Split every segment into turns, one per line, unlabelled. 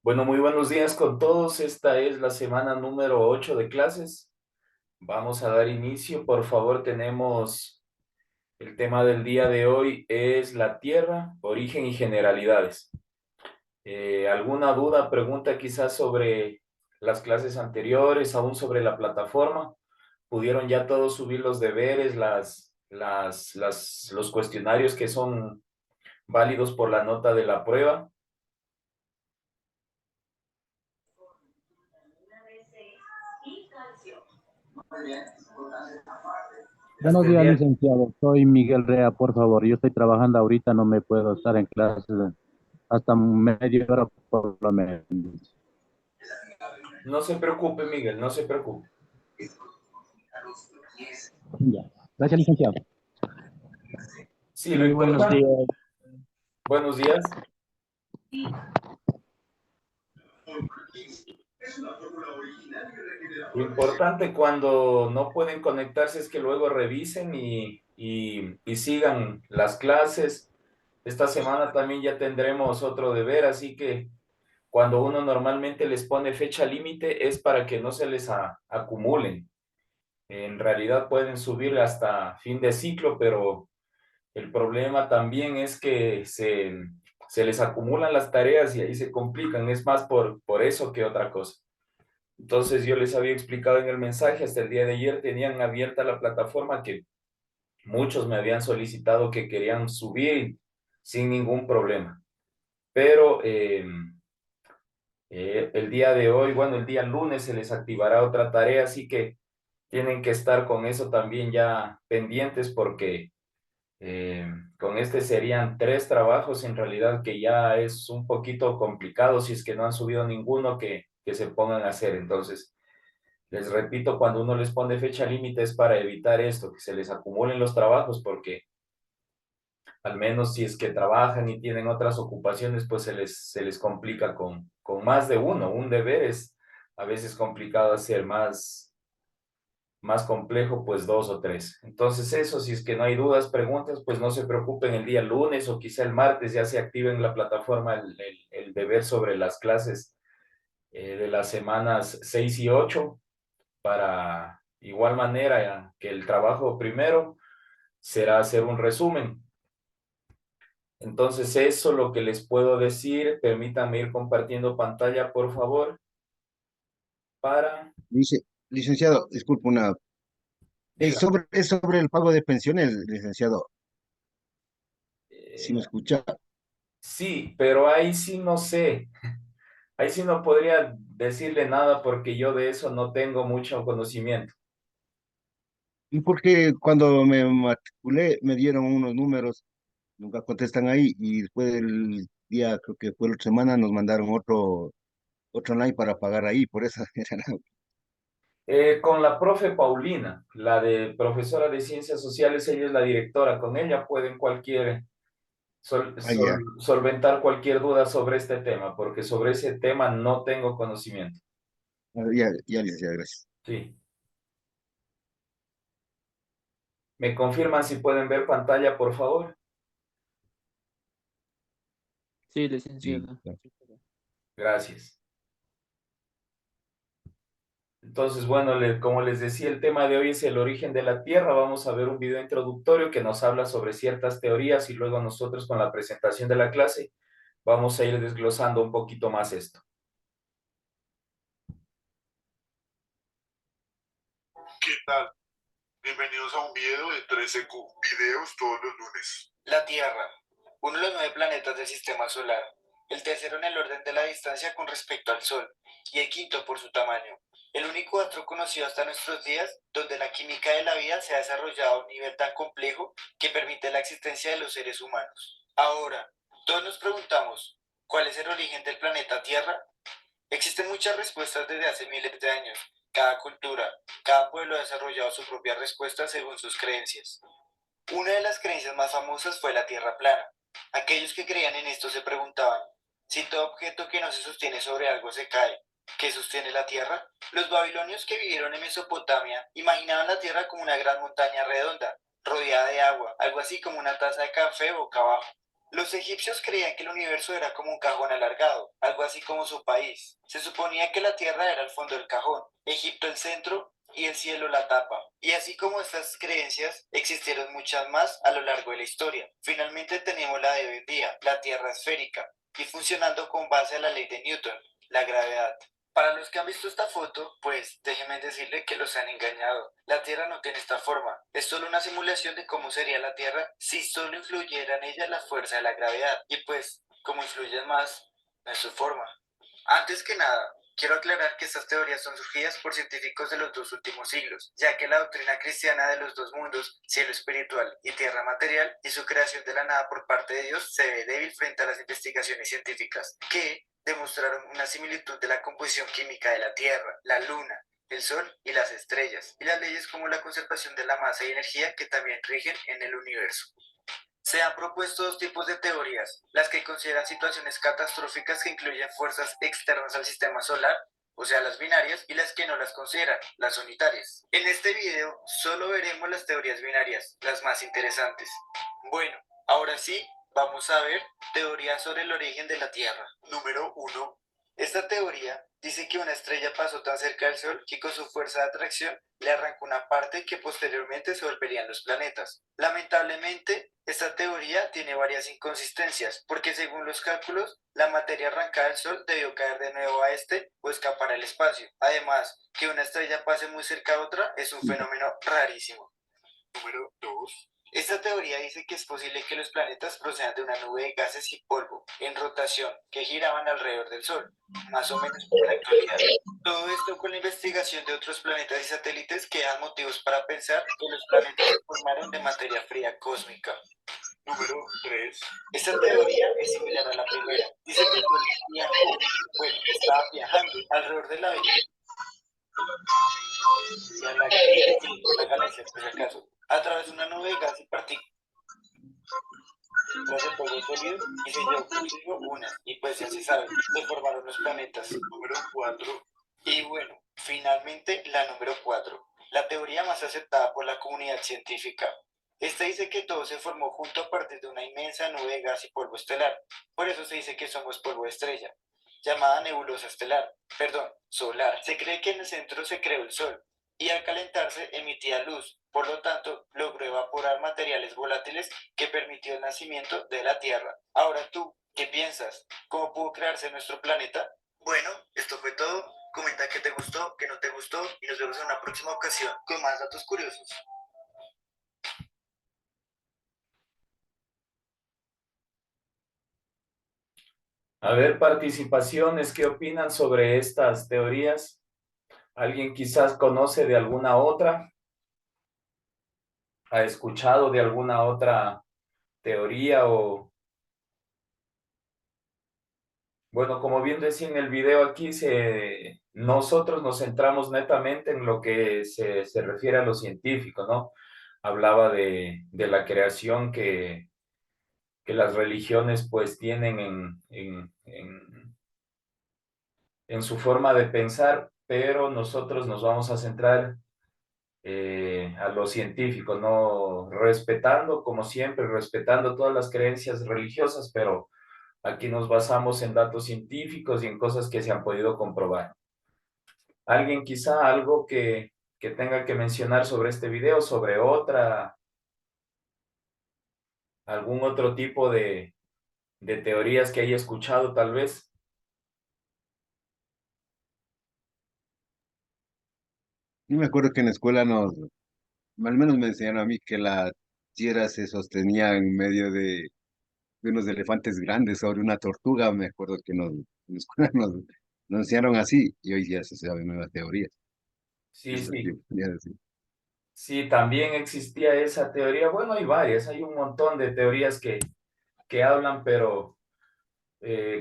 Bueno, muy buenos días con todos. Esta es la semana número 8 de clases. Vamos a dar inicio. Por favor, tenemos el tema del día de hoy es la Tierra, origen y generalidades. ¿Alguna duda, pregunta quizás sobre las clases anteriores, aún sobre la plataforma? ¿Pudieron ya todos subir los deberes, los cuestionarios que son válidos por la nota de la prueba?
Buenos
Hasta el
días,
día,
licenciado. Soy Miguel Rea, por favor. Yo estoy trabajando ahorita, no me puedo estar en clases hasta media hora por lo menos.
no se preocupe, Miguel, no se preocupe.
Ya. Gracias, licenciado.
Sí, lo
Sí, buenos
importante,
días.
buenos días. Lo importante cuando no pueden conectarse es que luego revisen y sigan las clases. Esta semana también ya tendremos otro deber, así que cuando uno normalmente les pone fecha límite es para que no se les acumulen. En realidad pueden subir hasta fin de ciclo, pero el problema también es que se les acumulan las tareas y ahí se complican. Es más por eso que otra cosa. Entonces yo les había explicado en el mensaje, hasta el día de ayer tenían abierta la plataforma que muchos me habían solicitado que querían subir sin ningún problema. Pero el día de hoy, bueno, el día lunes se les activará otra tarea, así que tienen que estar con eso también ya pendientes porque eh, con este serían 3 trabajos en realidad que ya es un poquito complicado si es que no han subido ninguno que se pongan a hacer. Entonces, les repito, cuando uno les pone fecha límite es para evitar esto, que se les acumulen los trabajos, porque al menos si es que trabajan y tienen otras ocupaciones, pues se les complica con más de uno. Un deber es a veces complicado hacer, más complejo, pues 2 o 3. Entonces eso, si es que no hay dudas, preguntas, pues no se preocupen el día lunes o quizá el martes ya se active en la plataforma el deber sobre las clases de las semanas 6 y 8 para igual manera que el trabajo primero será hacer un resumen. Entonces, eso lo que les puedo decir. Permítanme ir compartiendo pantalla, por favor, para...
Licenciado, disculpe una.
Diga.
Es sobre el pago de pensiones, licenciado. Si me
Eh,
escucha.
sí, pero ahí sí no sé. Ahí sí no podría decirle nada porque yo de eso no tengo mucho conocimiento.
Y porque cuando me matriculé me dieron unos números, nunca contestan ahí, y después del día, creo que fue la otra semana, nos mandaron otro online para pagar ahí, por eso era
Con la profe Paulina, la de profesora de ciencias sociales, ella es la directora. Con ella pueden
allá.
solventar cualquier duda sobre este tema, porque sobre ese tema no tengo conocimiento.
Ya, ya, licenciado, gracias.
Sí. ¿Me confirman si pueden ver pantalla, por favor?
Sí,
Sí,
licenciado.
claro.
Gracias. Entonces, bueno, como les decía, el tema de hoy es el origen de la Tierra. Vamos a ver un video introductorio que nos habla sobre ciertas teorías y luego nosotros con la presentación de la clase vamos a ir desglosando un poquito más esto.
¿Qué tal? Bienvenidos a un video de 13Q, videos todos los lunes. La Tierra, uno de los 9 planetas del sistema solar, el tercero en el orden de la distancia con respecto al Sol, y el quinto por su tamaño. El único astro conocido hasta nuestros días donde la química de la vida se ha desarrollado a un nivel tan complejo que permite la existencia de los seres humanos. Ahora, todos nos preguntamos, ¿cuál es el origen del planeta Tierra? Existen muchas respuestas desde hace miles de años. Cada cultura, cada pueblo ha desarrollado su propia respuesta según sus creencias. Una de las creencias más famosas fue la Tierra plana. Aquellos que creían en esto se preguntaban, si todo objeto que no se sostiene sobre algo se cae, ¿qué sostiene la Tierra? Los babilonios que vivieron en Mesopotamia imaginaban la Tierra como una gran montaña redonda, rodeada de agua, algo así como una taza de café boca abajo. Los egipcios creían que el universo era como un cajón alargado, algo así como su país. Se suponía que la Tierra era el fondo del cajón, Egipto el centro y el cielo la tapa. Y así como estas creencias, existieron muchas más a lo largo de la historia. Finalmente tenemos la de hoy en día, la Tierra esférica, y funcionando con base a la ley de Newton, la gravedad. Para los que han visto esta foto, pues déjenme decirle que los han engañado. La Tierra no tiene esta forma. Es solo una simulación de cómo sería la Tierra si solo influyera en ella la fuerza de la gravedad. Y pues, como influye más, no es su forma. Antes que nada, quiero aclarar que estas teorías son surgidas por científicos de los dos últimos siglos, ya que la doctrina cristiana de los dos mundos, cielo espiritual y tierra material, y su creación de la nada por parte de Dios se ve débil frente a las investigaciones científicas, que demostraron una similitud de la composición química de la Tierra, la Luna, el Sol y las estrellas, y las leyes como la conservación de la masa y energía que también rigen en el universo. Se han propuesto dos tipos de teorías, las que consideran situaciones catastróficas que incluyen fuerzas externas al sistema solar, o sea, las binarias, y las que no las consideran, las unitarias. En este video solo veremos las teorías binarias, las más interesantes. Bueno, ahora sí, vamos a ver teorías sobre el origen de la Tierra. Número 1. Esta teoría dice que una estrella pasó tan cerca del Sol que con su fuerza de atracción le arrancó una parte que posteriormente se volverían los planetas. Lamentablemente, esta teoría tiene varias inconsistencias, porque según los cálculos, la materia arrancada del Sol debió caer de nuevo a este o escapar al espacio. Además, que una estrella pase muy cerca a otra es un fenómeno rarísimo. Número 2. Esta teoría dice que es posible que los planetas procedan de una nube de gases y polvo en rotación que giraban alrededor del Sol, más o menos como la actualidad. Todo esto con la investigación de otros planetas y satélites que dan motivos para pensar que los planetas se formaron de materia fría cósmica. Número 3. Esta teoría es similar a la primera. Dice que el Sol viajó, bueno, estaba viajando alrededor de la galaxia, por si acaso, a través de una nube de gas y partículas de polvo sólido y se llevó consigo una, y pues ya se sabe, se formaron los planetas. Número 4. Y bueno, finalmente la número 4, la teoría más aceptada por la comunidad científica. Esta dice que todo se formó junto a partir de una inmensa nube de gas y polvo estelar. Por eso se dice que somos polvo de estrella, llamada nebulosa estelar, perdón, solar. Se cree que en el centro se creó el Sol y al calentarse emitía luz. Por lo tanto, logró evaporar materiales volátiles que permitió el nacimiento de la Tierra. Ahora tú, ¿qué piensas? ¿Cómo pudo crearse nuestro planeta? Bueno, esto fue todo. Comenta qué te gustó, qué no te gustó y nos vemos en una próxima ocasión con más datos curiosos.
A ver, participaciones, ¿qué opinan sobre estas teorías? ¿Alguien quizás conoce de alguna otra? ¿Ha escuchado de alguna otra teoría o... Bueno, como bien decía en el video aquí, nosotros nos centramos netamente en lo que se refiere a lo científico, ¿no? Hablaba de la creación que las religiones pues tienen en su forma de pensar, pero nosotros nos vamos a centrar a lo científico, ¿no? Respetando, como siempre, respetando todas las creencias religiosas, pero aquí nos basamos en datos científicos y en cosas que se han podido comprobar. ¿Alguien quizá algo que tenga que mencionar sobre este video, sobre otra, algún otro tipo de teorías que haya escuchado tal vez?
Yo me acuerdo que en la escuela al menos me enseñaron a mí que la tierra se sostenía en medio de unos elefantes grandes sobre una tortuga. Me acuerdo que en la escuela nos enseñaron así y hoy ya se saben nuevas teorías.
Sí,
Eso sí,
sí.
ya decía.
Sí, también existía esa teoría. Bueno, hay varias, hay un montón de teorías que hablan, pero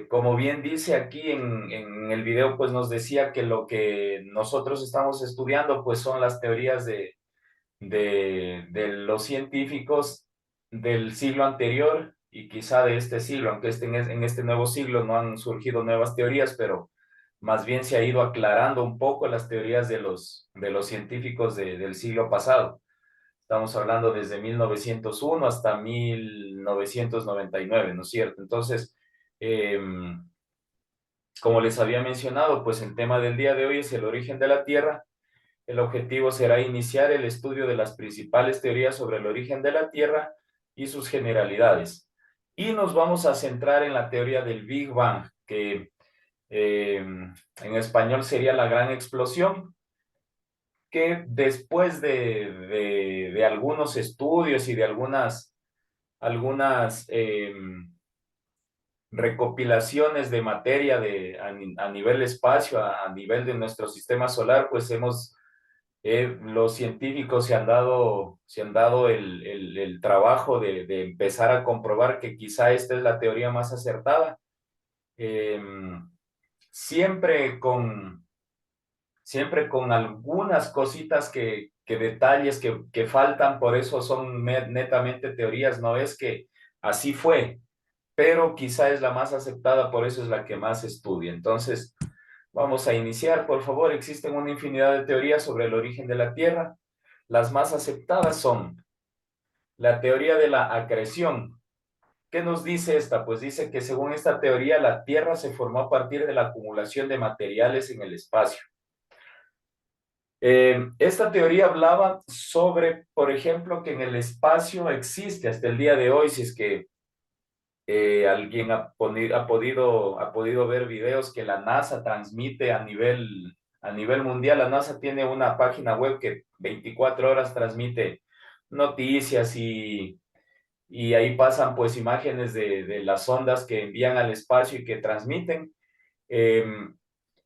como bien dice aquí en el video, pues nos decía que lo que nosotros estamos estudiando, pues son las teorías de los científicos del siglo anterior y quizá de este siglo, aunque en este nuevo siglo no han surgido nuevas teorías, pero más bien se ha ido aclarando un poco las teorías de los científicos del siglo pasado. Estamos hablando desde 1901 hasta 1999, ¿no es cierto? Entonces, como les había mencionado, pues el tema del día de hoy es el origen de la Tierra. El objetivo será iniciar el estudio de las principales teorías sobre el origen de la Tierra y sus generalidades. Y nos vamos a centrar en la teoría del Big Bang, que en español sería la gran explosión, que después de algunos estudios y de algunas recopilaciones de materia a nivel espacio, a nivel de nuestro sistema solar, pues los científicos se han dado el trabajo de empezar a comprobar que quizá esta es la teoría más acertada. Eh, siempre siempre con algunas cositas detalles que faltan, por eso son netamente teorías, no es que así fue, pero quizá es la más aceptada, por eso es la que más se estudia. Entonces, vamos a iniciar, por favor. Existen una infinidad de teorías sobre el origen de la Tierra. Las más aceptadas son la teoría de la acreción. ¿Qué nos dice esta? Pues dice que según esta teoría, la Tierra se formó a partir de la acumulación de materiales en el espacio. Esta teoría hablaba sobre, por ejemplo, que en el espacio existe hasta el día de hoy, si es que alguien ha podido ver videos que la NASA transmite a nivel mundial. La NASA tiene una página web que 24 horas transmite noticias y ahí pasan pues imágenes de las ondas que envían al espacio y que transmiten. Eh,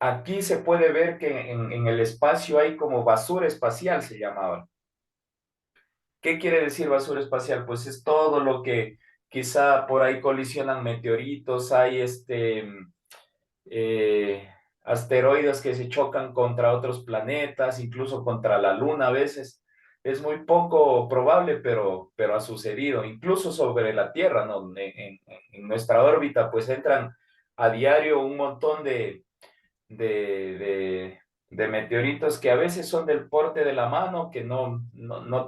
Aquí se puede ver que en el espacio hay como basura espacial, se llamaba. ¿Qué quiere decir basura espacial? Pues es todo lo que quizá por ahí colisionan meteoritos, hay eh, asteroides que se chocan contra otros planetas, incluso contra la Luna a veces. Es muy poco probable, pero ha sucedido. Incluso sobre la Tierra, ¿no? En nuestra órbita, pues entran a diario un montón de, de, de meteoritos que a veces son del porte de la mano, que no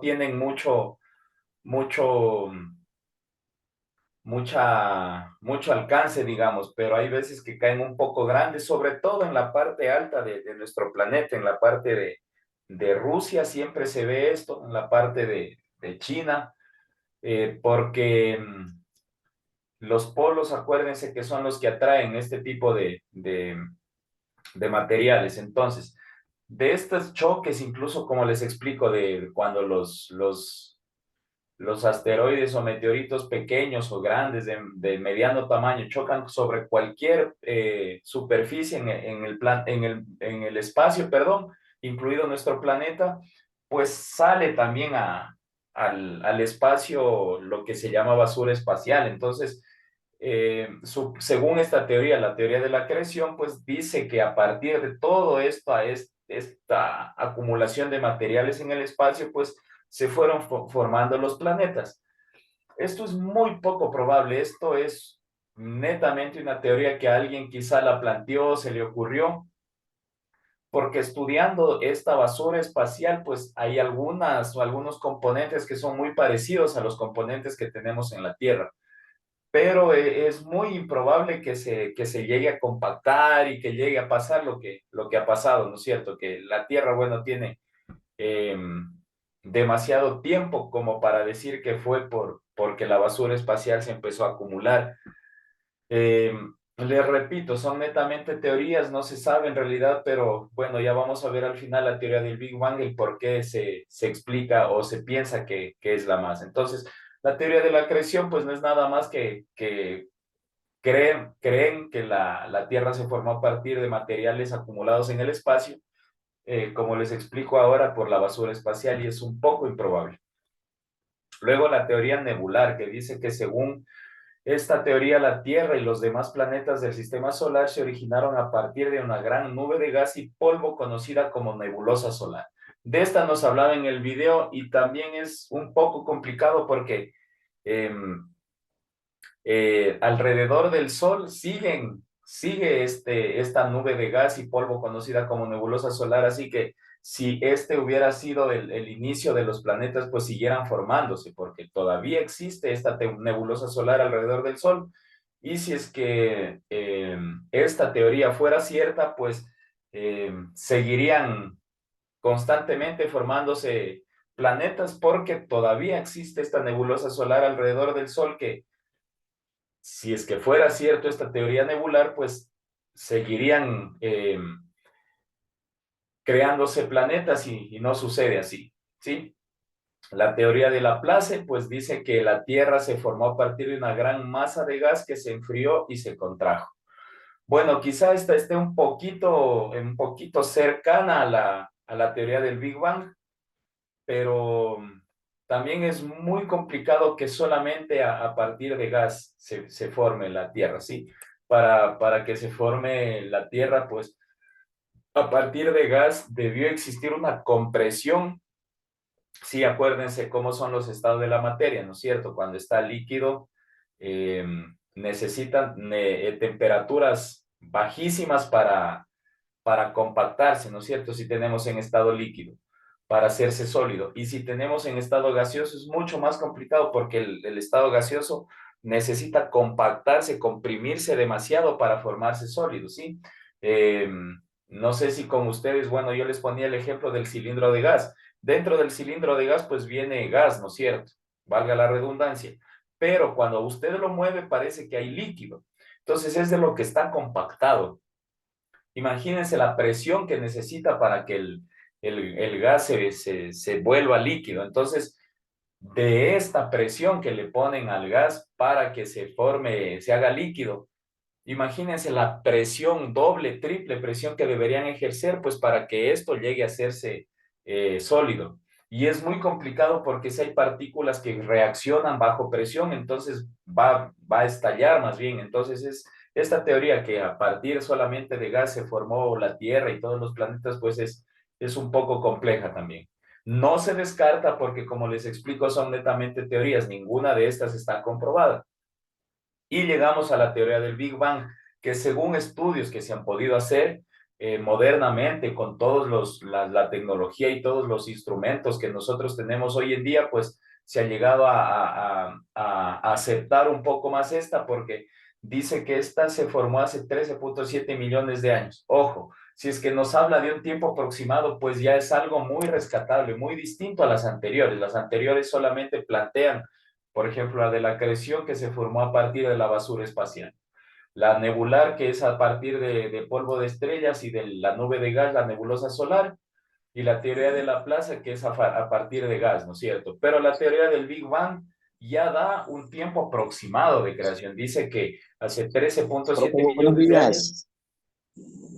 tienen mucho, mucho alcance, digamos, pero hay veces que caen un poco grandes, sobre todo en la parte alta de nuestro planeta, en la parte de Rusia siempre se ve esto, en la parte de China, porque los polos, acuérdense que son los que atraen este tipo de materiales. Entonces, de estos choques, incluso como les explico, de cuando los asteroides o meteoritos pequeños o grandes de mediano tamaño chocan sobre cualquier superficie en el espacio, perdón, incluido nuestro planeta, pues sale también al espacio lo que se llama basura espacial. Entonces, según esta teoría, la teoría de la acreción, pues dice que a partir de todo esto, esta acumulación de materiales en el espacio, pues se fueron formando los planetas. Esto es muy poco probable, esto es netamente una teoría que alguien quizá la planteó, se le ocurrió, porque estudiando esta basura espacial, pues hay algunos componentes que son muy parecidos a los componentes que tenemos en la Tierra, pero es muy improbable que se llegue a compactar y que llegue a pasar lo que ha pasado, ¿no es cierto? Que la Tierra, bueno, tiene eh, demasiado tiempo como para decir que fue porque la basura espacial se empezó a acumular. Eh, Les repito, son netamente teorías, no se sabe en realidad, pero bueno, ya vamos a ver al final la teoría del Big Bang, el por qué se explica o se piensa que es la más. Entonces, la teoría de la creación, pues no es nada más que creen que la Tierra se formó a partir de materiales acumulados en el espacio, como les explico ahora, por la basura espacial, y es un poco improbable. Luego la teoría nebular, que dice que según esta teoría, la Tierra y los demás planetas del sistema solar se originaron a partir de una gran nube de gas y polvo conocida como nebulosa solar. De esta nos hablaba en el video y también es un poco complicado porque eh, alrededor del Sol sigue esta nube de gas y polvo conocida como nebulosa solar, así que si este hubiera sido el inicio de los planetas, pues siguieran formándose, porque todavía existe esta nebulosa solar alrededor del Sol. Y si es que esta teoría fuera cierta, pues seguirían constantemente formándose planetas porque todavía existe esta nebulosa solar alrededor del Sol que, si es que fuera cierto esta teoría nebular, pues seguirían creándose planetas y no sucede así, ¿sí? La teoría de Laplace, pues dice que la Tierra se formó a partir de una gran masa de gas que se enfrió y se contrajo. Bueno, quizá esta esté un poquito cercana a la teoría del Big Bang, pero también es muy complicado que solamente a partir de gas se forme la Tierra, ¿sí? Para que se forme la Tierra, pues a partir de gas debió existir una compresión. Sí, acuérdense cómo son los estados de la materia, ¿no es cierto? Cuando está líquido, eh, necesitan temperaturas bajísimas para compactarse, ¿no es cierto? Si tenemos en estado líquido, para hacerse sólido. Y si tenemos en estado gaseoso es mucho más complicado porque el estado gaseoso necesita compactarse, comprimirse demasiado para formarse sólido, ¿sí? Eh, no sé si con ustedes, bueno, yo les ponía el ejemplo del cilindro de gas. Dentro del cilindro de gas, pues viene gas, ¿no es cierto? Valga la redundancia. Pero cuando usted lo mueve, parece que hay líquido. Entonces es de lo que está compactado. Imagínense la presión que necesita para que el gas se vuelva líquido. Entonces, de esta presión que le ponen al gas para que se forme, se haga líquido, imagínense la presión doble, triple presión que deberían ejercer, pues para que esto llegue a hacerse sólido. Y es muy complicado porque si hay partículas que reaccionan bajo presión, entonces va a estallar más bien. Entonces es esta teoría que a partir solamente de gas se formó la Tierra y todos los planetas, pues es un poco compleja también. No se descarta porque, como les explico, son netamente teorías. Ninguna de estas está comprobada. Y llegamos a la teoría del Big Bang, que según estudios que se han podido hacer modernamente con la tecnología y todos los instrumentos que nosotros tenemos hoy en día, pues se ha llegado a aceptar un poco más esta porque dice que esta se formó hace 13.7 millones de años. Ojo, si es que nos habla de un tiempo aproximado, pues ya es algo muy rescatable, muy distinto a las anteriores. Las anteriores solamente plantean, por ejemplo, la de la acreción que se formó a partir de la basura espacial. La nebular, que es a partir de polvo de estrellas y de la nube de gas, la nebulosa solar. Y la teoría de Laplace, que es a partir de gas, ¿no es cierto? Pero la teoría del Big Bang ya da un tiempo aproximado de creación. Dice que hace
Profe,
13.7
buenos
millones de años.
días.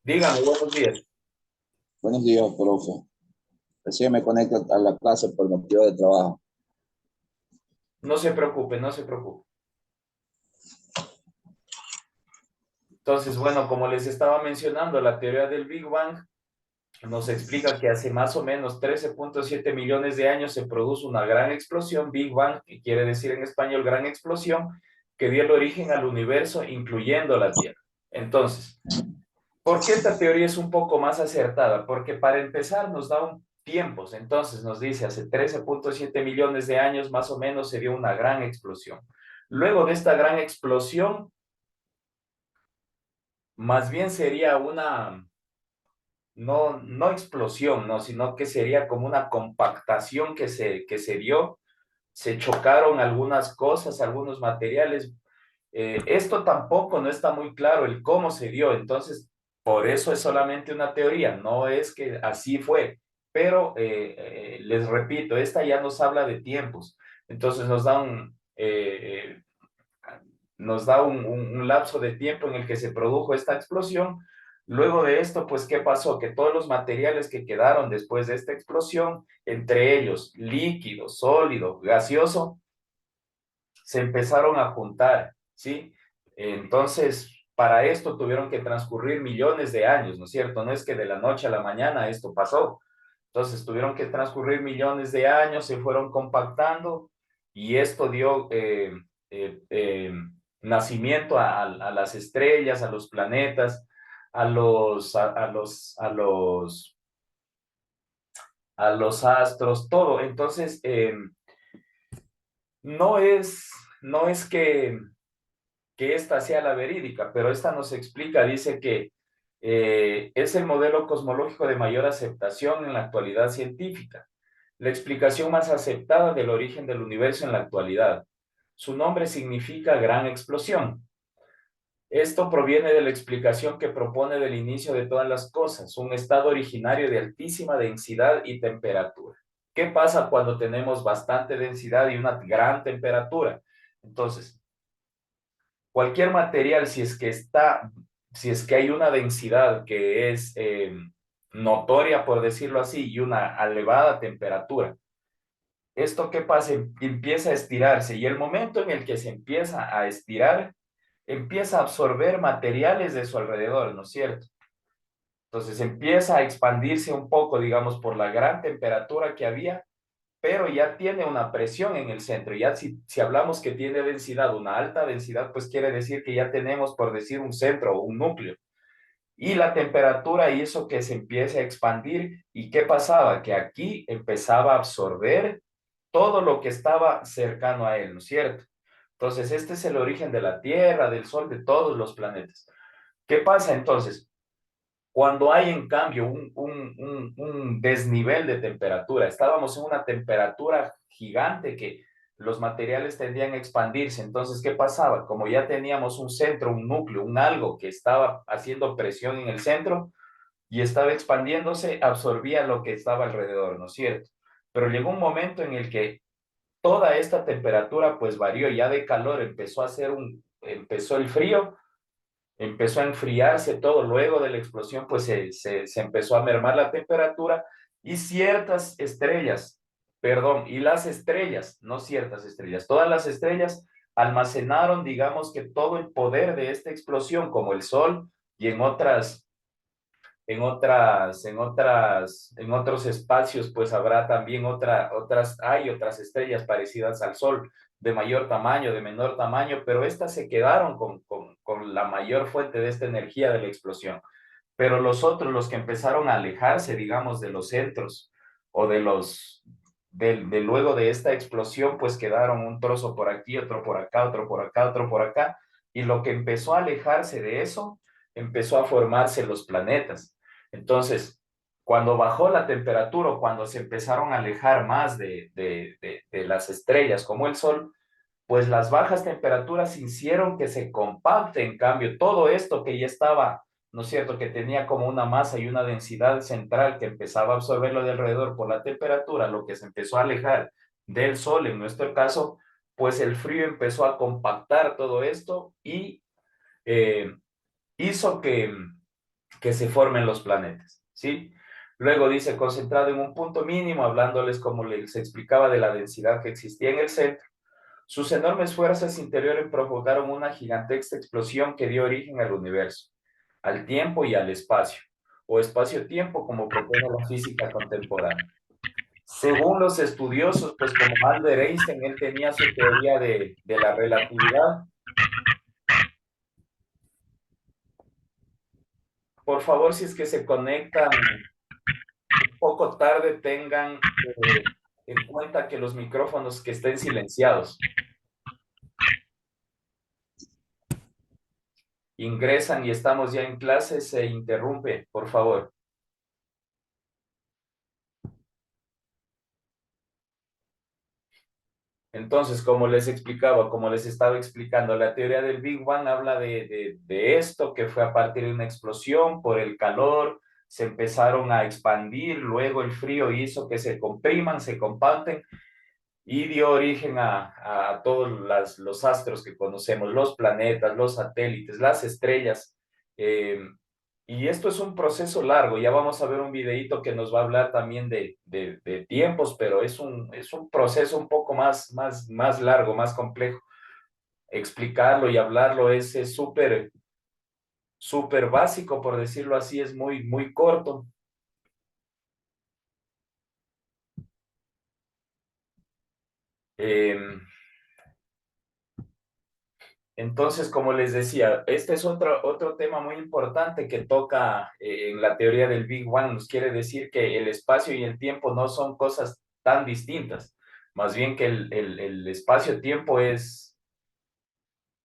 Dígame, buenos días.
Buenos días, profe. Recién me conecto a la clase por motivo de trabajo.
No se preocupe, no se preocupe. Entonces, bueno, como les estaba mencionando, la teoría del Big Bang nos explica que hace más o menos 13.7 millones de años se produce una gran explosión, Big Bang, que quiere decir en español gran explosión, que dio el origen al universo, incluyendo la Tierra. Entonces, ¿por qué esta teoría es un poco más acertada? Porque para empezar nos da un tiempos, entonces nos dice hace 13.7 millones de años más o menos se dio una gran explosión. Luego de esta gran explosión, más bien sería una, no explosión, no, sino que sería como una compactación que se dio, se chocaron algunas cosas, algunos materiales. Esto tampoco no está muy claro el cómo se dio, entonces por eso es solamente una teoría, no es que así fue, pero les repito, esta ya nos habla de tiempos, entonces nos da un lapso de tiempo en el que se produjo esta explosión. Luego de esto, pues, ¿qué pasó? Que todos los materiales que quedaron después de esta explosión, entre ellos líquido, sólido, gaseoso, se empezaron a juntar, ¿sí? Entonces, para esto tuvieron que transcurrir millones de años, ¿no es cierto? No es que de la noche a la mañana esto pasó. Entonces, tuvieron que transcurrir millones de años, se fueron compactando y esto dio eh, eh, nacimiento a las estrellas, a los planetas, a los astros, todo. Entonces, no es, no es que esta sea la verídica, pero esta nos explica, dice que es el modelo cosmológico de mayor aceptación en la actualidad científica, la explicación más aceptada del origen del universo en la actualidad. Su nombre significa gran explosión. Esto proviene de la explicación que propone del inicio de todas las cosas, un estado originario de altísima densidad y temperatura. ¿Qué pasa cuando tenemos bastante densidad y una gran temperatura? Entonces, cualquier material, si es que hay una densidad que es notoria, por decirlo así, y una elevada temperatura, ¿esto qué pasa? Empieza a estirarse y el momento en el que se empieza a estirar, empieza a absorber materiales de su alrededor, ¿no es cierto? Entonces empieza a expandirse un poco, digamos, por la gran temperatura que había, pero ya tiene una presión en el centro. Ya si hablamos que tiene densidad, una alta densidad, pues quiere decir que ya tenemos, por decir, un centro o un núcleo. Y la temperatura hizo que se empiece a expandir. ¿Y qué pasaba? Que aquí empezaba a absorber todo lo que estaba cercano a él, ¿no es cierto? Entonces, este es el origen de la Tierra, del Sol, de todos los planetas. ¿Qué pasa entonces? Cuando hay en cambio un desnivel de temperatura, estábamos en una temperatura gigante que los materiales tendían a expandirse. Entonces, ¿qué pasaba? Como ya teníamos un centro, un núcleo, un algo que estaba haciendo presión en el centro y estaba expandiéndose, absorbía lo que estaba alrededor, ¿no es cierto? Pero llegó un momento en el que toda esta temperatura pues varió, ya de calor empezó el frío, empezó a enfriarse todo, luego de la explosión pues se empezó a mermar la temperatura y ciertas estrellas, perdón, y las estrellas, no ciertas estrellas, todas las estrellas almacenaron, digamos que todo el poder de esta explosión, como el Sol y en otros espacios, pues habrá también hay otras estrellas parecidas al Sol, de mayor tamaño, de menor tamaño, pero estas se quedaron con la mayor fuente de esta energía de la explosión. Pero los otros, los que empezaron a alejarse, digamos, de los centros o luego de esta explosión, pues quedaron un trozo por aquí, otro por acá, otro por acá, otro por acá, y lo que empezó a alejarse de eso, empezó a formarse los planetas. Entonces, cuando bajó la temperatura o cuando se empezaron a alejar más de las estrellas como el Sol, pues las bajas temperaturas hicieron que se compacte, en cambio, todo esto que ya estaba, ¿no es cierto?, que tenía como una masa y una densidad central que empezaba a absorberlo de alrededor por la temperatura, lo que se empezó a alejar del Sol, en nuestro caso, pues el frío empezó a compactar todo esto y eh, hizo que se formen los planetas, ¿sí? Luego dice, concentrado en un punto mínimo, hablándoles como les explicaba de la densidad que existía en el centro, sus enormes fuerzas interiores provocaron una gigantesca explosión que dio origen al universo, al tiempo y al espacio, o espacio-tiempo como propone la física contemporánea. Según los estudiosos, pues como Albert Einstein, él tenía su teoría de la relatividad. Por favor, si es que se conectan un poco tarde, tengan en cuenta que los micrófonos que estén silenciados. Ingresan y estamos ya en clase, se interrumpe, por favor. Entonces, como les explicaba, como les estaba explicando, la teoría del Big Bang habla de esto, que fue a partir de una explosión por el calor, se empezaron a expandir, luego el frío hizo que se compriman, se compacten y dio origen a todos los astros que conocemos, los planetas, los satélites, las estrellas. eh, y esto es un proceso largo, ya vamos a ver un videíto que nos va a hablar también de tiempos, pero es un proceso un poco más largo, más complejo. Explicarlo y hablarlo es súper, súper básico, por decirlo así, es muy corto. Eh, Entonces, como les decía, este es otro tema muy importante que toca en la teoría del Big Bang. Nos quiere decir que el espacio y el tiempo no son cosas tan distintas, más bien que el espacio-tiempo es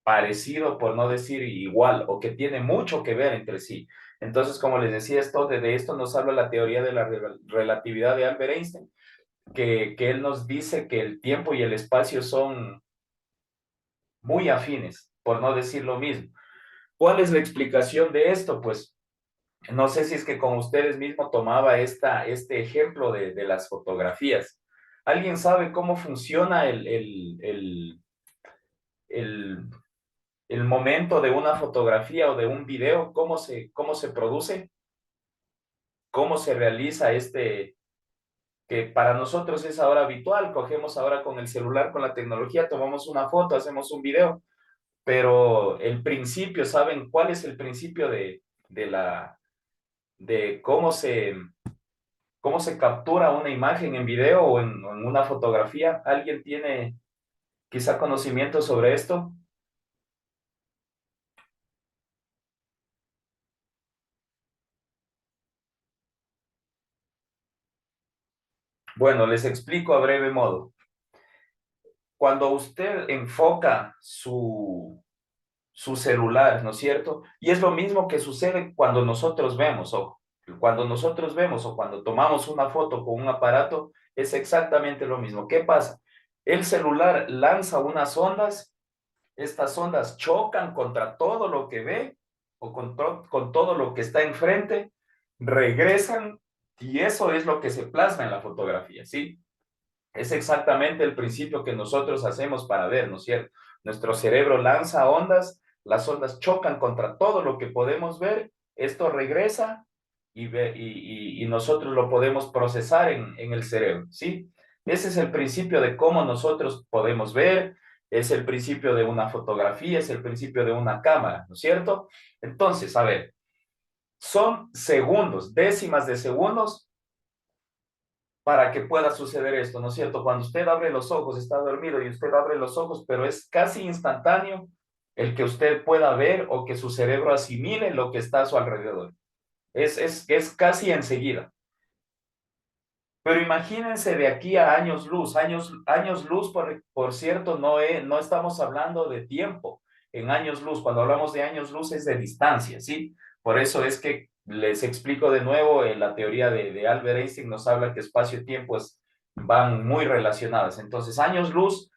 parecido, por no decir igual, o que tiene mucho que ver entre sí. Entonces, como les decía, de esto nos habla la teoría de la relatividad de Albert Einstein, que él nos dice que el tiempo y el espacio son muy afines, por no decir lo mismo. ¿Cuál es la explicación de esto? Pues no sé si es que con ustedes mismos tomaba este ejemplo de las fotografías. ¿Alguien sabe cómo funciona el, el momento de una fotografía o de un video? Cómo se produce? ¿Cómo se realiza que para nosotros es ahora habitual? Cogemos ahora con el celular, con la tecnología, tomamos una foto, hacemos un video, pero el principio, ¿saben cuál es el principio de cómo se captura una imagen en video o en una fotografía? ¿Alguien tiene quizá conocimiento sobre esto? Bueno, les explico a breve modo. Cuando usted enfoca su celular, ¿no es cierto? Y es lo mismo que sucede cuando nosotros vemos, o cuando nosotros vemos o cuando tomamos una foto con un aparato, es exactamente lo mismo. ¿Qué pasa? El celular lanza unas ondas, estas ondas chocan contra todo lo que ve o con todo lo que está enfrente, regresan y eso es lo que se plasma en la fotografía, ¿sí? Es exactamente el principio que nosotros hacemos para ver, ¿no es cierto? Nuestro cerebro lanza ondas, las ondas chocan contra todo lo que podemos ver, esto regresa y nosotros lo podemos procesar en el cerebro, ¿sí? Ese es el principio de cómo nosotros podemos ver, es el principio de una fotografía, es el principio de una cámara, ¿no es cierto? Entonces, a ver, son segundos, décimas de segundos para que pueda suceder esto, ¿no es cierto? Cuando usted abre los ojos, está dormido y usted abre los ojos, pero es casi instantáneo el que usted pueda ver o que su cerebro asimile lo que está a su alrededor. Es casi enseguida. Pero imagínense de aquí a años luz, por cierto, no estamos hablando de tiempo en años luz. Cuando hablamos de años luz es de distancia, ¿sí? Por eso es que les explico de nuevo, la teoría de Albert Einstein nos habla que espacio y tiempo van muy relacionadas. Entonces, años luz,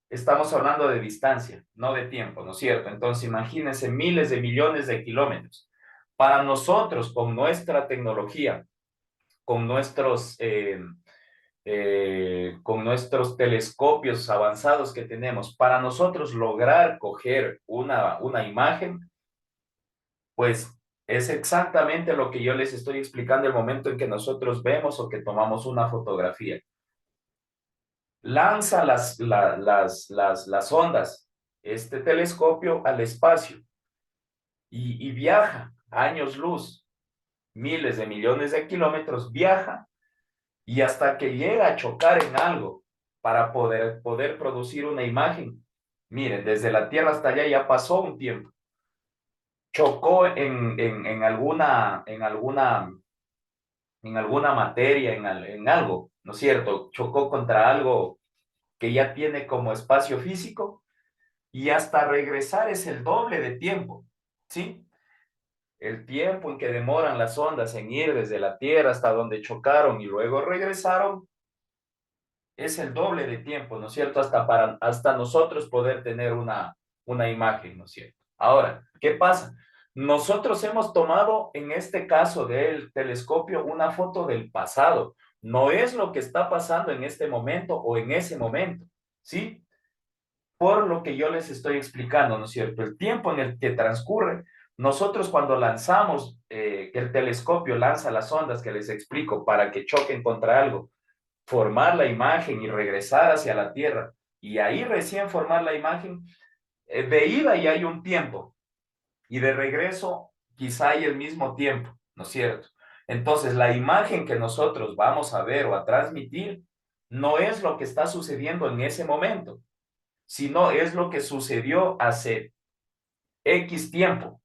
estamos hablando de distancia, no de tiempo, ¿no es cierto? Entonces, imagínense miles de millones de kilómetros. Para nosotros, con nuestra tecnología, con con nuestros telescopios avanzados que tenemos, para nosotros lograr coger una imagen, pues es exactamente lo que yo les estoy explicando el momento en que nosotros vemos o que tomamos una fotografía. Lanza las ondas, este telescopio al espacio y viaja años luz, miles de millones de kilómetros, viaja y hasta que llega a chocar en algo para poder producir una imagen. Miren, desde la Tierra hasta allá ya pasó un tiempo. Chocó en alguna materia, en algo, ¿no es cierto? Chocó contra algo que ya tiene como espacio físico y hasta regresar es el doble de tiempo, ¿sí? El tiempo en que demoran las ondas en ir desde la Tierra hasta donde chocaron y luego regresaron es el doble de tiempo, ¿no es cierto? Hasta nosotros poder tener una imagen, ¿no es cierto? Ahora, ¿qué pasa? Nosotros hemos tomado, en este caso del telescopio, una foto del pasado. No es lo que está pasando en este momento o en ese momento, ¿sí? Por lo que yo les estoy explicando, ¿no es cierto? El tiempo en el que transcurre, nosotros cuando lanzamos, que el telescopio lanza las ondas que les explico para que choquen contra algo, formar la imagen y regresar hacia la Tierra, y ahí recién formar la imagen, de ida ya hay un tiempo, y de regreso quizá hay el mismo tiempo, ¿no es cierto? Entonces, la imagen que nosotros vamos a ver o a transmitir no es lo que está sucediendo en ese momento, sino es lo que sucedió hace X tiempo,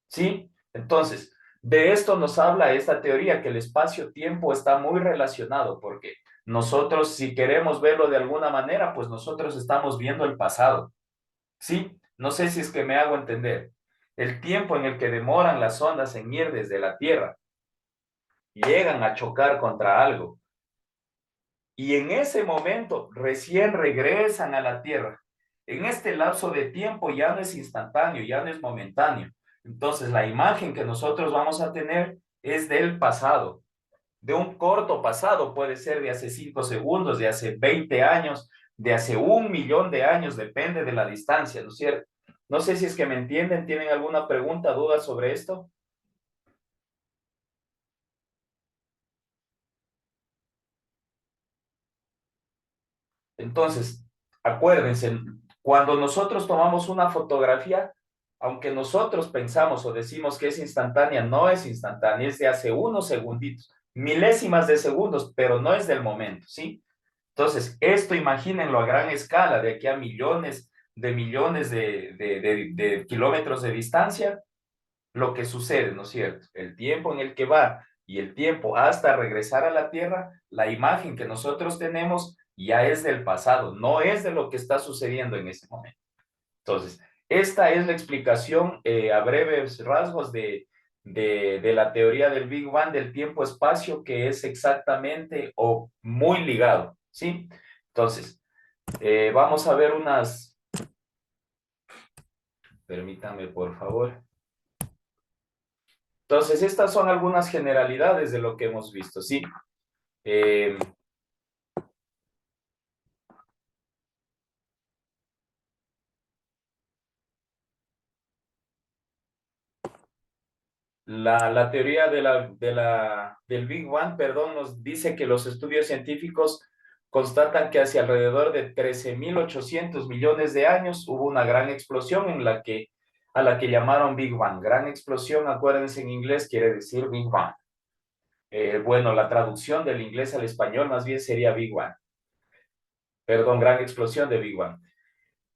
¿sí? Entonces, de esto nos habla esta teoría, que el espacio-tiempo está muy relacionado, porque nosotros, si queremos verlo de alguna manera, pues nosotros estamos viendo el pasado, ¿sí? No sé si es que me hago entender. El tiempo en el que demoran las ondas en ir desde la Tierra, llegan a chocar contra algo, y en ese momento recién regresan a la Tierra. En este lapso de tiempo ya no es instantáneo, ya no es momentáneo. Entonces, la imagen que nosotros vamos a tener es del pasado, de un corto pasado, puede ser de hace 5 segundos, de hace 20 años, de hace 1 millón de años, depende de la distancia, ¿no es cierto? No sé si es que me entienden, ¿tienen alguna pregunta, duda sobre esto? Entonces, acuérdense, cuando nosotros tomamos una fotografía, aunque nosotros pensamos o decimos que es instantánea, no es instantánea, es de hace unos segunditos, milésimas de segundos, pero no es del momento, ¿sí? Entonces, esto imagínenlo a gran escala, de aquí a millones de kilómetros de distancia, lo que sucede, ¿no es cierto? El tiempo en el que va y el tiempo hasta regresar a la Tierra, la imagen que nosotros tenemos ya es del pasado, no es de lo que está sucediendo en ese momento. Entonces, esta es la explicación a breves rasgos de la teoría del Big Bang, del tiempo-espacio, que es exactamente o muy ligado, ¿sí? Entonces, vamos a ver unas... Permítame, por favor. Entonces, estas son algunas generalidades de lo que hemos visto, ¿sí? Eh, la teoría del Big Bang, perdón, nos dice que los estudios científicos constatan que hacia alrededor de 13.800 millones de años hubo una gran explosión a la que llamaron Big Bang. Gran explosión, acuérdense, en inglés quiere decir Big Bang. Bueno, la traducción del inglés al español más bien sería Big Bang. Perdón, gran explosión de Big Bang.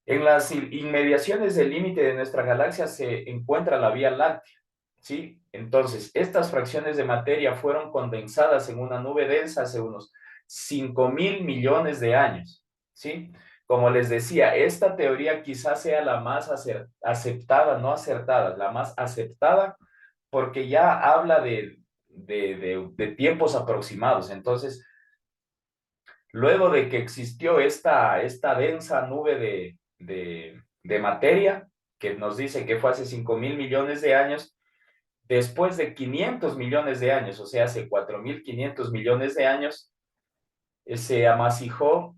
En las inmediaciones del límite de nuestra galaxia se encuentra la Vía Láctea, ¿sí? Entonces, estas fracciones de materia fueron condensadas en una nube densa hace unos 5.000 millones de años, ¿sí? Como les decía, esta teoría quizás sea la más aceptada, no acertada, la más aceptada, porque ya habla de tiempos aproximados. Entonces, luego de que existió esta densa nube de materia, que nos dice que fue hace 5.000 millones de años, después de 500 millones de años, o sea, hace 4.500 millones de años, se amasijó,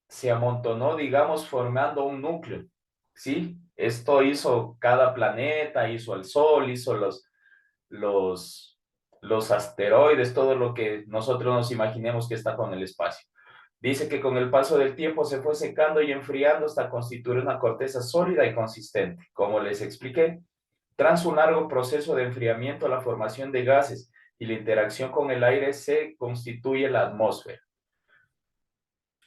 se amontonó, digamos, formando un núcleo, ¿sí? Esto hizo cada planeta, hizo el Sol, hizo los asteroides, todo lo que nosotros nos imaginemos que está con el espacio. Dice que con el paso del tiempo se fue secando y enfriando hasta constituir una corteza sólida y consistente. Como les expliqué, tras un largo proceso de enfriamiento, la formación de gases y la interacción con el aire se constituye la atmósfera.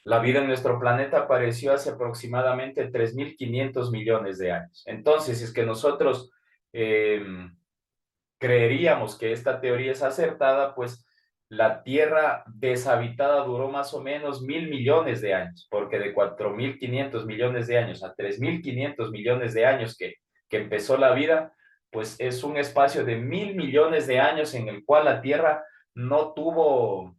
La vida en nuestro planeta apareció hace aproximadamente 3.500 millones de años. Entonces, si es que nosotros creeríamos que esta teoría es acertada, pues la Tierra deshabitada duró más o menos 1.000 millones de años, porque de 4.500 millones de años a 3.500 millones de años que empezó la vida, pues es un espacio de 1.000 millones de años en el cual la Tierra no tuvo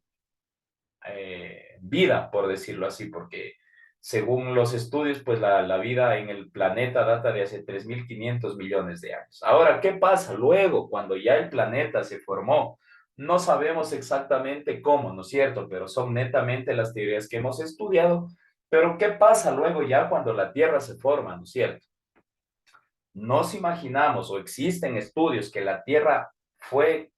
vida, por decirlo así, porque según los estudios, pues la vida en el planeta data de hace 3.500 millones de años. Ahora, ¿qué pasa luego cuando ya el planeta se formó? No sabemos exactamente cómo, ¿no es cierto? Pero son netamente las teorías que hemos estudiado. Pero ¿qué pasa luego ya cuando la Tierra se forma, ¿no es cierto? Nos imaginamos o existen estudios que la Tierra fue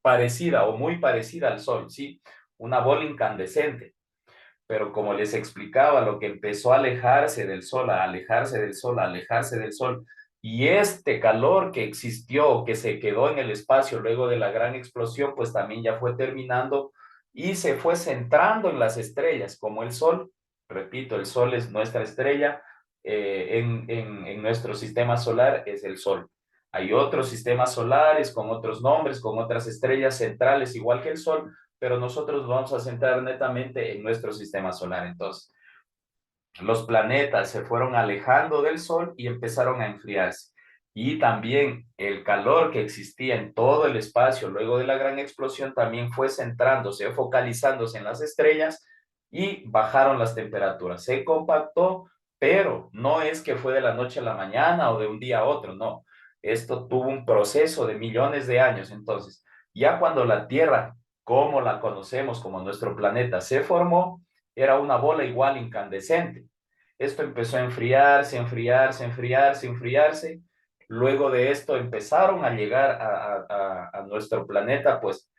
parecida o muy parecida al Sol, ¿sí? Una bola incandescente. Pero como les explicaba, lo que empezó a alejarse del Sol, a alejarse del Sol, a alejarse del Sol, y este calor que existió, que se quedó en el espacio luego de la gran explosión, pues también ya fue terminando y se fue centrando en las estrellas, como el Sol, repito, el Sol es nuestra estrella, en nuestro sistema solar es el Sol. Hay otros sistemas solares con otros nombres, con otras estrellas centrales, igual que el Sol, pero nosotros vamos a centrar netamente en nuestro sistema solar. Entonces, los planetas se fueron alejando del Sol y empezaron a enfriarse. Y también el calor que existía en todo el espacio luego de la gran explosión también fue centrándose, focalizándose en las estrellas y bajaron las temperaturas. Se compactó, pero no es que fue de la noche a la mañana o de un día a otro, no. Esto tuvo un proceso de millones de años. Entonces, ya cuando la Tierra, como la conocemos, como nuestro planeta, se formó, era una bola igual incandescente. Esto empezó a enfriarse, enfriarse, enfriarse, enfriarse. Luego de esto empezaron a llegar a nuestro planeta, pues,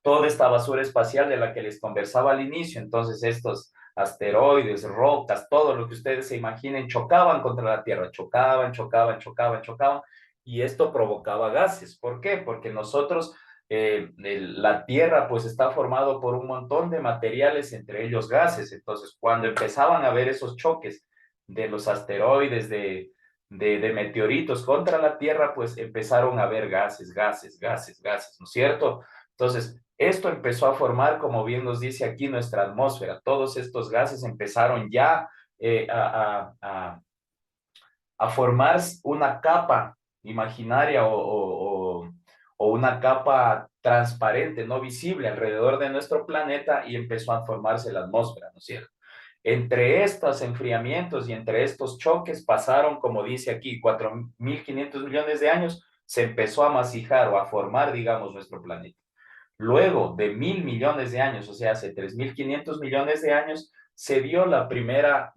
toda esta basura espacial de la que les conversaba al inicio. Entonces, estos asteroides, rocas, todo lo que ustedes se imaginen, chocaban contra la Tierra, chocaban, chocaban, chocaban, chocaban, y esto provocaba gases. ¿Por qué? Porque nosotros, la Tierra, pues está formado por un montón de materiales, entre ellos gases. Entonces, cuando empezaban a ver esos choques de los asteroides, de meteoritos contra la Tierra, pues empezaron a ver gases, gases, gases, gases, ¿no es cierto? Entonces, esto empezó a formar, como bien nos dice aquí, nuestra atmósfera. Todos estos gases empezaron ya a formar una capa imaginaria o una capa transparente, no visible, alrededor de nuestro planeta, y empezó a formarse la atmósfera, ¿no es cierto? Entre estos enfriamientos y entre estos choques pasaron, como dice aquí, 4.500 millones de años, se empezó a masijar o a formar, digamos, nuestro planeta. Luego de 1.000 millones de años, o sea, hace 3.500 millones de años, se dio la primera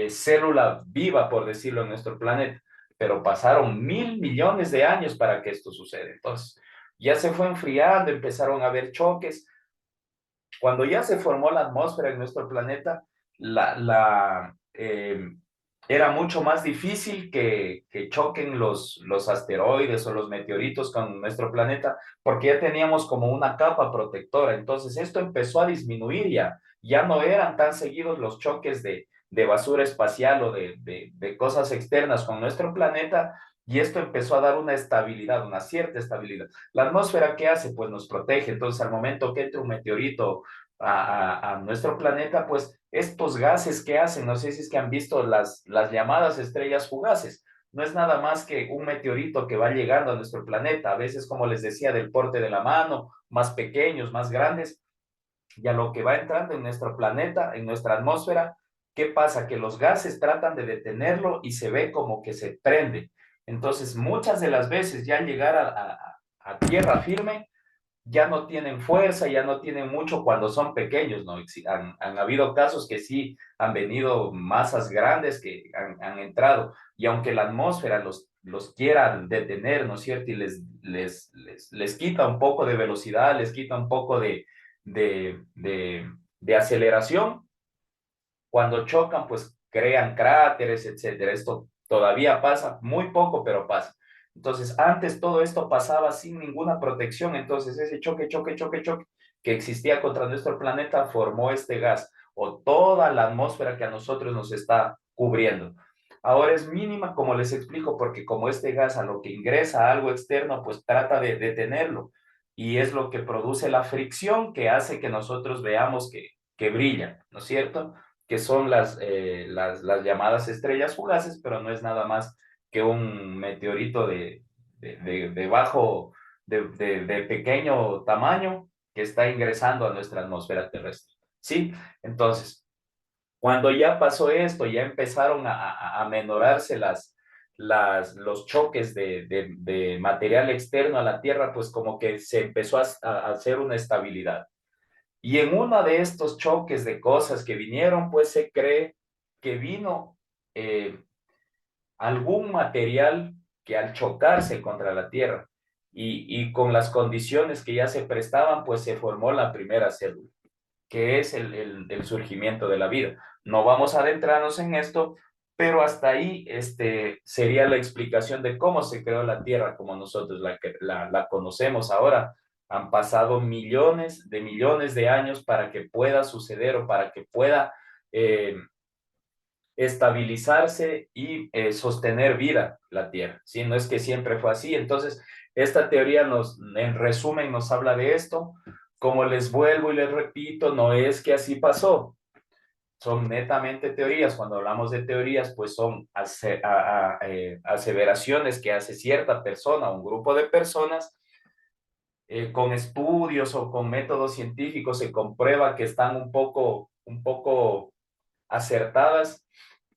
célula viva, por decirlo, en nuestro planeta, pero pasaron 1.000 millones de años para que esto suceda. Entonces, ya se fue enfriando, empezaron a haber choques. Cuando ya se formó la atmósfera en nuestro planeta, era mucho más difícil que choquen los asteroides o los meteoritos con nuestro planeta, porque ya teníamos como una capa protectora. Entonces, esto empezó a disminuir ya. Ya no eran tan seguidos los choques de basura espacial o de cosas externas con nuestro planeta, y esto empezó a dar una estabilidad, una cierta estabilidad. La atmósfera, ¿qué hace? Pues nos protege. Entonces, al momento que entra un meteorito a nuestro planeta, pues estos gases que hacen, no sé si es que han visto las llamadas estrellas fugaces, no es nada más que un meteorito que va llegando a nuestro planeta, a veces, como les decía, del porte de la mano, más pequeños, más grandes, y a lo que va entrando en nuestro planeta, en nuestra atmósfera. ¿Qué pasa? Que los gases tratan de detenerlo y se ve como que se prende. Entonces, muchas de las veces ya al llegar a tierra firme, ya no tienen fuerza, ya no tienen mucho cuando son pequeños, ¿no? Han habido casos que sí han venido masas grandes que han entrado, y aunque la atmósfera los quiera detener, ¿no es cierto? Y les quita un poco de velocidad, les quita un poco de aceleración, cuando chocan, pues crean cráteres, etcétera. Esto todavía pasa, muy poco, pero pasa. Entonces, antes todo esto pasaba sin ninguna protección. Entonces, ese choque, choque, choque, choque que existía contra nuestro planeta formó este gas o toda la atmósfera que a nosotros nos está cubriendo. Ahora es mínima, como les explico, porque como este gas a lo que ingresa algo externo, pues trata de detenerlo. Y es lo que produce la fricción que hace que nosotros veamos que brilla, ¿no es cierto? Que son las llamadas estrellas fugaces, pero no es nada más que un meteorito de bajo, de pequeño tamaño que está ingresando a nuestra atmósfera terrestre. ¿Sí? Entonces, cuando ya pasó esto, ya empezaron a menorarse los choques de material externo a la Tierra, pues como que se empezó a hacer una estabilidad. Y en uno de estos choques de cosas que vinieron, pues se cree que vino eh, algún material que al chocarse contra la Tierra y con las condiciones que ya se prestaban, pues se formó la primera célula, que es el surgimiento de la vida. No vamos a adentrarnos en esto, pero hasta ahí sería la explicación de cómo se creó la Tierra como nosotros la conocemos ahora, Han pasado millones de años para que pueda suceder o para que pueda estabilizarse y sostener vida la Tierra, ¿sí? No es que siempre fue así. Entonces, esta teoría en resumen, nos habla de esto. Como les vuelvo y les repito, no es que así pasó, son netamente teorías. Cuando hablamos de teorías, pues son aseveraciones que hace cierta persona, un grupo de personas, con estudios o con métodos científicos se comprueba que están un poco acertadas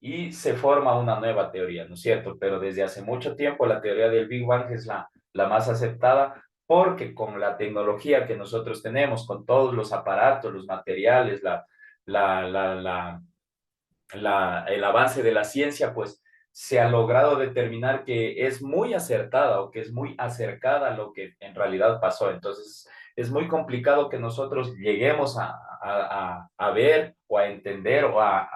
y se forma una nueva teoría, ¿no es cierto? Pero desde hace mucho tiempo la teoría del Big Bang es la más aceptada porque con la tecnología que nosotros tenemos, con todos los aparatos, los materiales, la, la, la, el avance de la ciencia, pues se ha logrado determinar que es muy acertada o que es muy acercada a lo que en realidad pasó. Entonces, es muy complicado que nosotros lleguemos a ver o a entender o a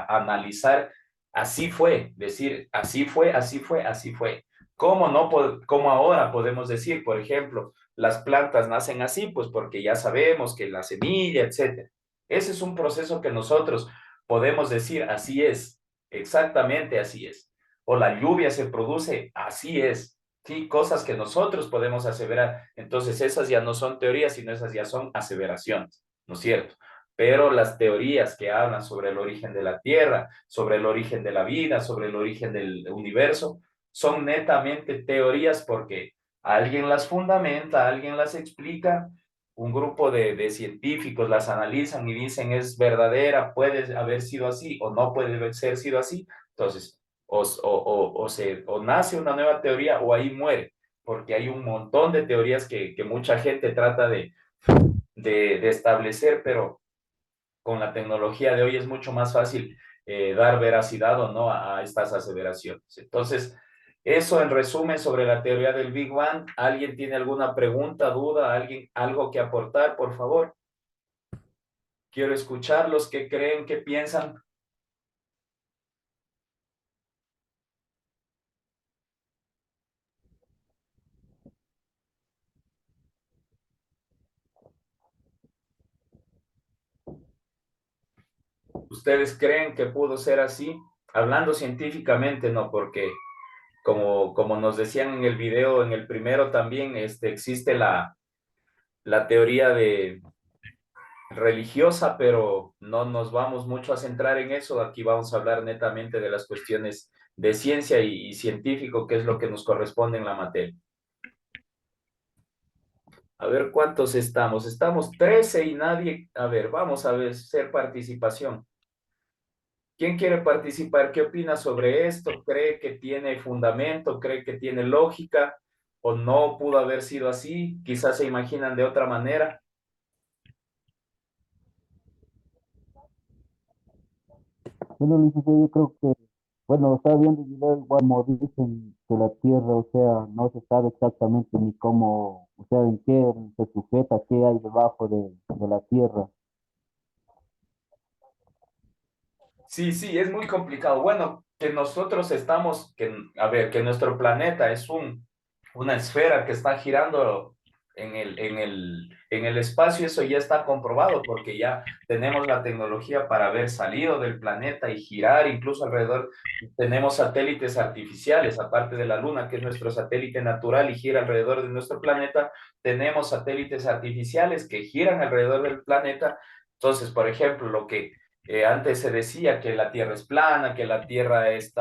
analizar. Así fue, decir, así fue, así fue, así fue. ¿Cómo no, cómo ahora podemos decir, por ejemplo, las plantas nacen así? Pues porque ya sabemos que la semilla, etcétera. Ese es un proceso que nosotros podemos decir, así es, exactamente así es. O la lluvia se produce, así es. Sí, cosas que nosotros podemos aseverar. Entonces, esas ya no son teorías, sino esas ya son aseveraciones, ¿no es cierto? Pero las teorías que hablan sobre el origen de la Tierra, sobre el origen de la vida, sobre el origen del universo, son netamente teorías porque alguien las fundamenta, alguien las explica, un grupo de científicos las analizan y dicen es verdadera, puede haber sido así o no puede haber sido así. Entonces, o nace una nueva teoría o ahí muere, porque hay un montón de teorías que mucha gente trata de establecer, pero con la tecnología de hoy es mucho más fácil dar veracidad o no a estas aseveraciones. Entonces, eso en resumen sobre la teoría del Big Bang. ¿Alguien tiene alguna pregunta, duda, alguien algo que aportar, por favor? Quiero escucharlos, qué creen, qué piensan. ¿Ustedes creen que pudo ser así? Hablando científicamente, no, porque como nos decían en el video, en el primero también, existe la teoría religiosa, pero no nos vamos mucho a centrar en eso. Aquí vamos a hablar netamente de las cuestiones de ciencia y científico, que es lo que nos corresponde en la materia. A ver cuántos estamos. Estamos 13 y nadie. A ver, vamos a ver, hacer participación. ¿Quién quiere participar? ¿Qué opina sobre esto? ¿Cree que tiene fundamento? ¿Cree que tiene lógica? ¿O no pudo haber sido así? Quizás se imaginan de otra manera.
Bueno, licenciado, yo creo que, bueno, estaba viendo el video igual como dicen que la Tierra, o sea, no se sabe exactamente ni cómo, o sea, en qué se sujeta, qué hay debajo de la Tierra.
Sí, sí, es muy complicado. Bueno, que nosotros estamos, a ver, que nuestro planeta es una esfera que está girando en el espacio, eso ya está comprobado porque ya tenemos la tecnología para haber salido del planeta y girar incluso alrededor. Tenemos satélites artificiales, aparte de la Luna, que es nuestro satélite natural y gira alrededor de nuestro planeta, tenemos satélites artificiales que giran alrededor del planeta. Entonces, por ejemplo, lo que antes se decía que la Tierra es plana, que la Tierra es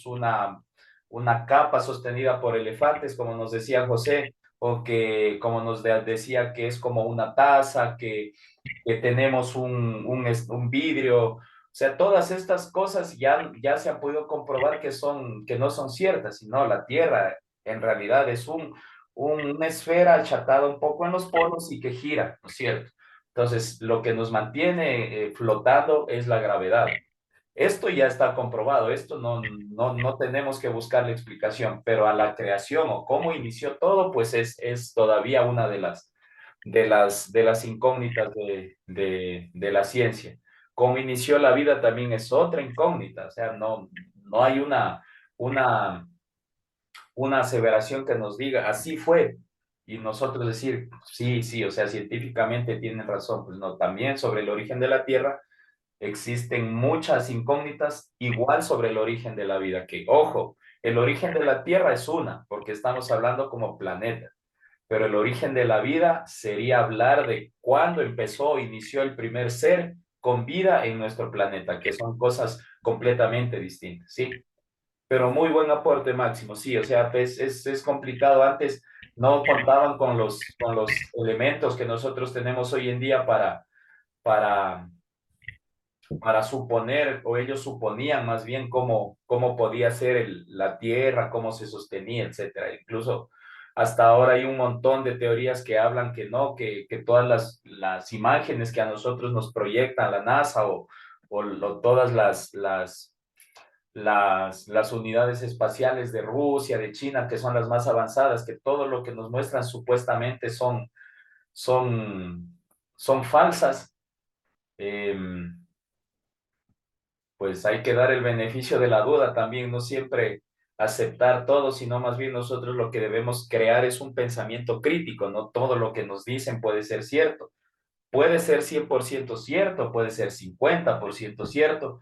una capa sostenida por elefantes, como nos decía José, o que como nos decía que es como una taza, que tenemos un vidrio. O sea, todas estas cosas ya se ha podido comprobar que no son ciertas, sino la Tierra en realidad es una esfera achatada un poco en los polos y que gira, ¿no es cierto? Entonces, lo que nos mantiene flotando es la gravedad. Esto ya está comprobado, esto no tenemos que buscar la explicación, pero a la creación o cómo inició todo, pues es todavía una de las incógnitas de la ciencia. Cómo inició la vida también es otra incógnita, o sea, no hay una aseveración que nos diga, así fue. y nosotros decir, sí, sí, o sea, científicamente tienen razón, pues no, también sobre el origen de la Tierra existen muchas incógnitas, igual sobre el origen de la vida, que, ojo, el origen de la Tierra es una, porque estamos hablando como planeta, pero el origen de la vida sería hablar de cuándo empezó, inició el primer ser con vida en nuestro planeta, que son cosas completamente distintas, ¿sí? Pero muy buen aporte, Máximo, sí, o sea, es complicado. Antes no contaban con los elementos que nosotros tenemos hoy en día para, para suponer, o ellos suponían más bien cómo podía ser la Tierra, cómo se sostenía, etcétera. Incluso hasta ahora hay un montón de teorías que hablan que no, que todas las imágenes que a nosotros nos proyectan la NASA o todas las unidades espaciales de Rusia, de China, que son las más avanzadas, que todo lo que nos muestran supuestamente son, son falsas. Eh, pues hay que dar el beneficio de la duda también, no siempre aceptar todo, sino más bien nosotros lo que debemos crear es un pensamiento crítico, no todo lo que nos dicen puede ser cierto. Puede ser 100% cierto, puede ser 50% cierto,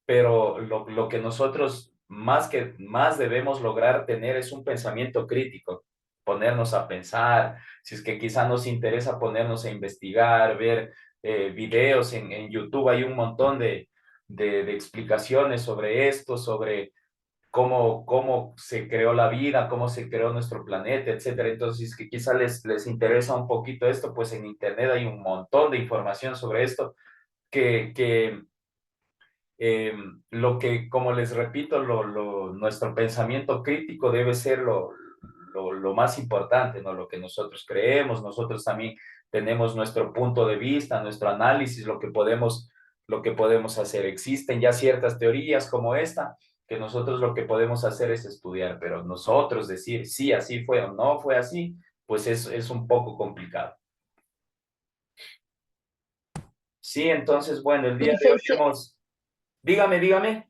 pero lo que nosotros más debemos lograr tener es un pensamiento crítico, ponernos a pensar, si es que quizá nos interesa ponernos a investigar, ver videos en YouTube, hay un montón de explicaciones sobre esto, sobre cómo se creó la vida, cómo se creó nuestro planeta, etcétera. Entonces, que quizá les interesa un poquito esto, pues en Internet hay un montón de información sobre esto que eh, lo que, como les repito, nuestro pensamiento crítico debe ser lo más importante, ¿no? Lo que nosotros creemos, nosotros también tenemos nuestro punto de vista, nuestro análisis, lo que podemos hacer. Existen ya ciertas teorías como esta, que nosotros lo que podemos hacer es estudiar, pero nosotros decir sí, así fue o no fue así, pues es un poco complicado. Sí, entonces, bueno, el día de hoy
Licenciado,
hemos... Dígame, dígame.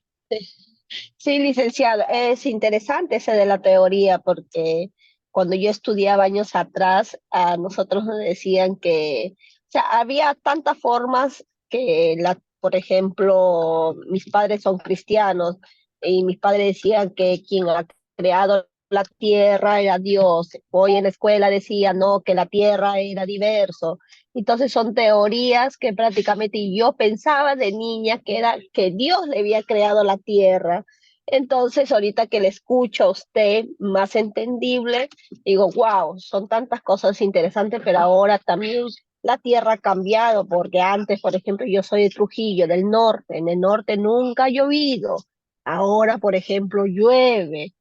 sí, licenciado, es interesante ese de la teoría porque cuando yo estudiaba años atrás, a nosotros nos decían que, o sea, había tantas formas que, por ejemplo, mis padres son cristianos y mis padres decían que quien ha creado la tierra era Dios. Hoy en la escuela decían, no, que la tierra era diverso. Entonces son teorías que prácticamente yo pensaba de niña que era que Dios le había creado la tierra. Entonces ahorita que le escucho a usted más entendible, digo, wow, son tantas cosas interesantes, pero ahora también la tierra ha cambiado, porque antes, por ejemplo, yo soy de Trujillo, del norte, en el norte nunca ha llovido. Ahora, por ejemplo, llueve.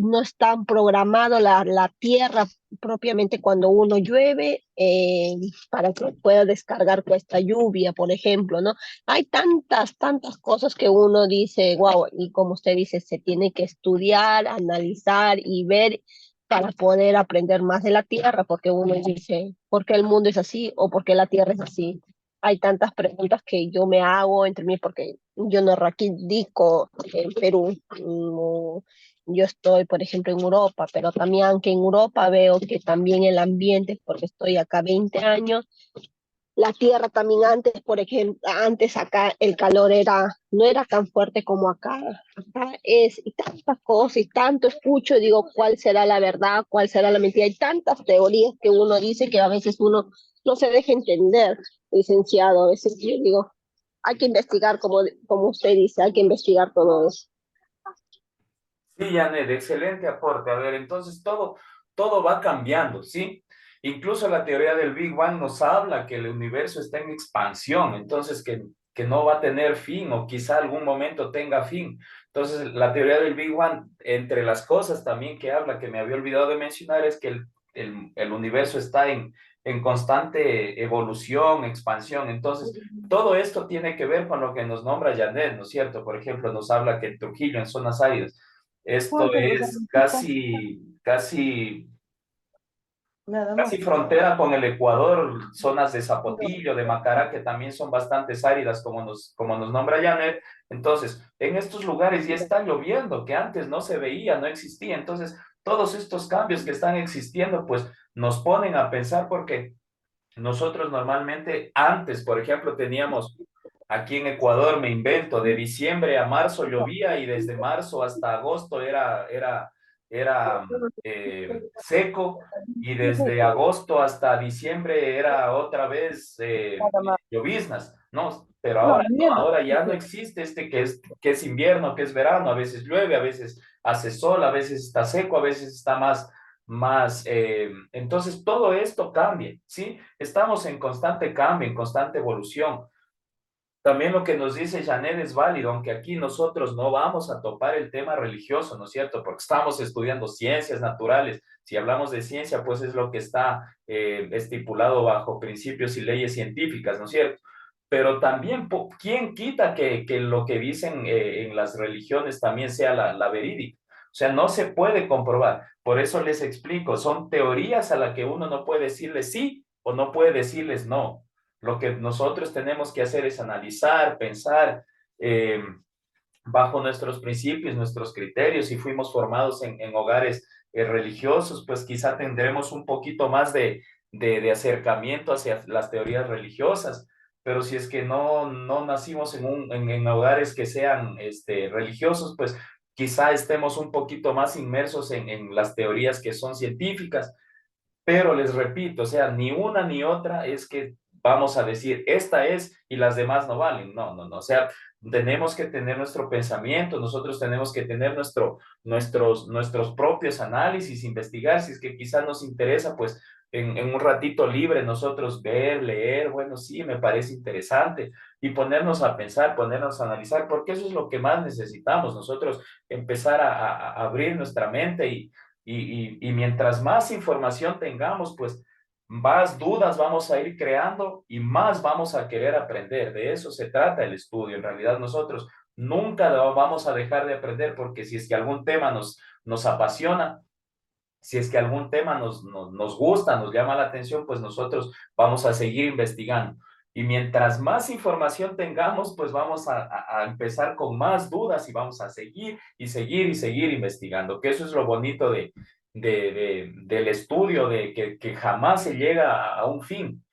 No están programado la tierra propiamente cuando uno llueve, para que pueda descargar con esta lluvia, por ejemplo, ¿no? Hay tantas cosas que uno dice, wow, y como usted dice, se tiene que estudiar, analizar y ver para poder aprender más de la Tierra, porque uno dice, ¿por qué el mundo es así o por qué la Tierra es así? Hay tantas preguntas que yo me hago entre mí, porque yo no radico en Perú, no, yo estoy, por ejemplo, en Europa, pero también que en Europa veo que también el ambiente, porque estoy acá 20 años, la tierra también antes, por ejemplo, antes acá el calor no era tan fuerte como acá. Acá es, y tantas cosas, y tanto escucho, y digo, ¿cuál será la verdad? ¿Cuál será la mentira? Hay tantas teorías que uno dice que a veces uno no se deja entender, licenciado. A veces yo digo, hay que investigar, como usted dice, hay que investigar todo eso.
Sí, Janet, excelente aporte. A ver, entonces todo va cambiando, ¿sí? Incluso la teoría del Big Bang nos habla que el universo está en expansión, entonces que no va a tener fin o quizá algún momento tenga fin. Entonces, la teoría del Big Bang, entre las cosas también que habla, que me había olvidado de mencionar, es que el universo está en constante evolución, expansión. Entonces, todo esto tiene que ver con lo que nos nombra Janet, ¿no es cierto? Por ejemplo, nos habla que en Trujillo, en zonas áridas, esto es casi frontera con el Ecuador, zonas de Zapotillo, de Macará, que también son bastante áridas, como nos nombra Janet. Entonces, en estos lugares ya está lloviendo, que antes no se veía, no existía. Entonces, todos estos cambios que están existiendo, pues nos ponen a pensar porque nosotros normalmente antes, por ejemplo, teníamos aquí en Ecuador, me invento, de diciembre a marzo llovía y desde marzo hasta agosto era seco y desde agosto hasta diciembre era otra vez lloviznas, ¿no? Pero ahora no, ahora ya no existe que es invierno, que es verano, a veces llueve, a veces hace sol, a veces está seco, a veces está entonces todo esto cambia, ¿sí? Estamos en constante cambio, en constante evolución. También lo que nos dice Janet es válido, aunque aquí nosotros no vamos a topar el tema religioso, ¿no es cierto? Porque estamos estudiando ciencias naturales. Si hablamos de ciencia, pues es lo que está estipulado bajo principios y leyes científicas, ¿no es cierto? Pero también, ¿quién quita que lo que dicen en las religiones también sea la verídica? O sea, no se puede comprobar. Por eso les explico, son teorías a las que uno no puede decirles sí o no puede decirles no. Lo que nosotros tenemos que hacer es analizar, pensar eh, bajo nuestros principios, nuestros criterios. Si fuimos formados en hogares religiosos, pues quizá tendremos un poquito más de acercamiento hacia las teorías religiosas. Pero si es que no nacimos en hogares que sean religiosos, pues quizá estemos un poquito más inmersos en las teorías que son científicas. Pero les repito, o sea, ni una ni otra es que vamos a decir, esta es y las demás no valen. No, no, no. O sea, tenemos que tener nuestro pensamiento, nosotros tenemos que tener nuestros propios análisis, investigar, si es que quizás nos interesa, pues en un ratito libre nosotros ver, leer, bueno, sí, me parece interesante y ponernos a pensar, ponernos a analizar, porque eso es lo que más necesitamos, nosotros empezar a abrir nuestra mente y mientras más información tengamos, pues más dudas vamos a ir creando y más vamos a querer aprender. De eso se trata el estudio. En realidad nosotros nunca lo vamos a dejar de aprender porque si es que algún tema nos apasiona, si es que algún tema nos gusta, nos llama la atención, pues nosotros vamos a seguir investigando. Y mientras más información tengamos, pues vamos a empezar con más dudas y vamos a seguir y seguir y seguir investigando, que eso es lo bonito del estudio, de que jamás se llega a un fin.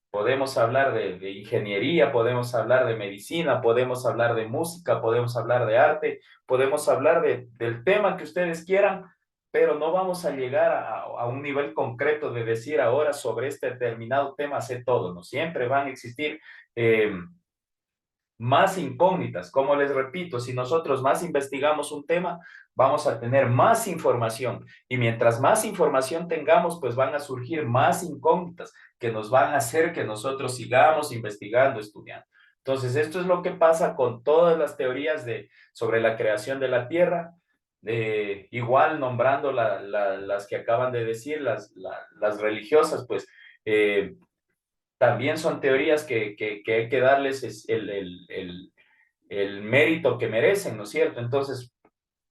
Podemos hablar de ingeniería, podemos hablar de medicina, podemos hablar de música, podemos hablar de arte, podemos hablar del tema que ustedes quieran, pero no vamos a llegar a un nivel concreto de decir ahora sobre este determinado tema sé todo, ¿no? Siempre van a existir más incógnitas. Como les repito, si nosotros más investigamos un tema, vamos a tener más información. Y mientras más información tengamos, pues van a surgir más incógnitas que nos van a hacer que nosotros sigamos investigando, estudiando. Entonces, esto es lo que pasa con todas las teorías sobre la creación de la Tierra. Igual nombrando las que acaban de decir, las religiosas, pues también son teorías que hay que darles el mérito que merecen, ¿no es cierto? Entonces,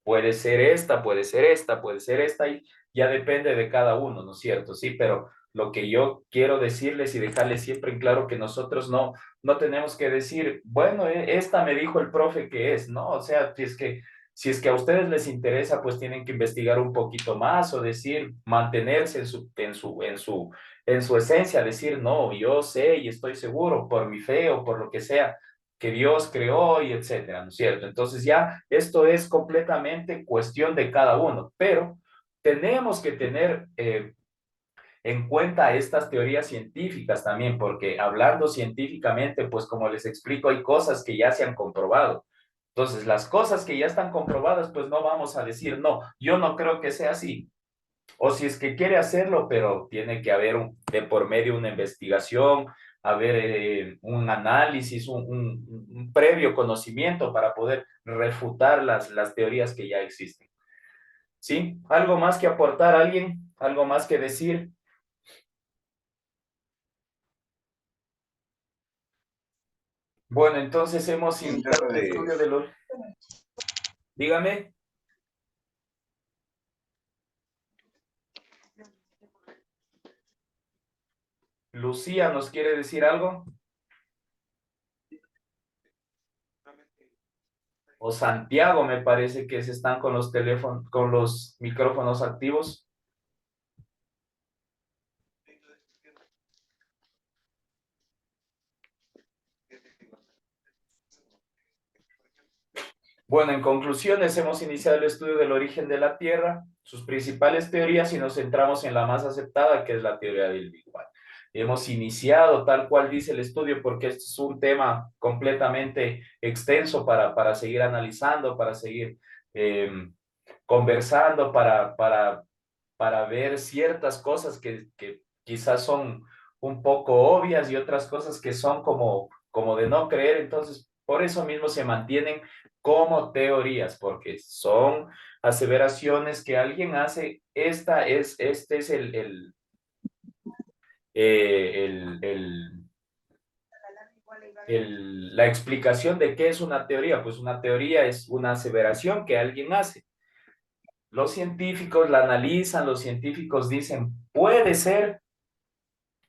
puede ser esta, puede ser esta, puede ser esta, y ya depende de cada uno, ¿no es cierto? Sí, pero lo que yo quiero decirles y dejarles siempre en claro que nosotros no tenemos que decir, bueno, esta me dijo el profe que es, ¿no? O sea, si es que a ustedes les interesa, pues tienen que investigar un poquito más o decir, mantenerse en su esencia, decir, no, yo sé y estoy seguro por mi fe o por lo que sea que Dios creó y etcétera, ¿no es cierto? Entonces ya esto es completamente cuestión de cada uno, pero tenemos que tener en cuenta estas teorías científicas también, porque hablando científicamente, pues como les explico, hay cosas que ya se han comprobado. Entonces, las cosas que ya están comprobadas, pues no vamos a decir, no, yo no creo que sea así. O si es que quiere hacerlo, pero tiene que haber de por medio una investigación, haber un análisis, un previo conocimiento para poder refutar las teorías que ya existen. ¿Sí? ¿Algo más que aportar a alguien? ¿Algo más que decir? Bueno, entonces hemos iniciado el estudio de los... Dígame. Lucía, ¿nos quiere decir algo? o Santiago, me parece que se están con los teléfonos, con los micrófonos activos. Bueno, en conclusiones, hemos iniciado el estudio del origen de la Tierra, sus principales teorías y nos centramos en la más aceptada, que es la teoría del Big Bang. Hemos iniciado tal cual dice el estudio, porque este es un tema completamente extenso para seguir analizando, para seguir eh, conversando, para ver ciertas cosas que quizás son un poco obvias y otras cosas que son como de no creer. Entonces, por eso mismo se mantienen como teorías, porque son aseveraciones que alguien hace. Este es el, la explicación de qué es una teoría. Pues una teoría es una aseveración que alguien hace. Los científicos la analizan, los científicos dicen, puede ser,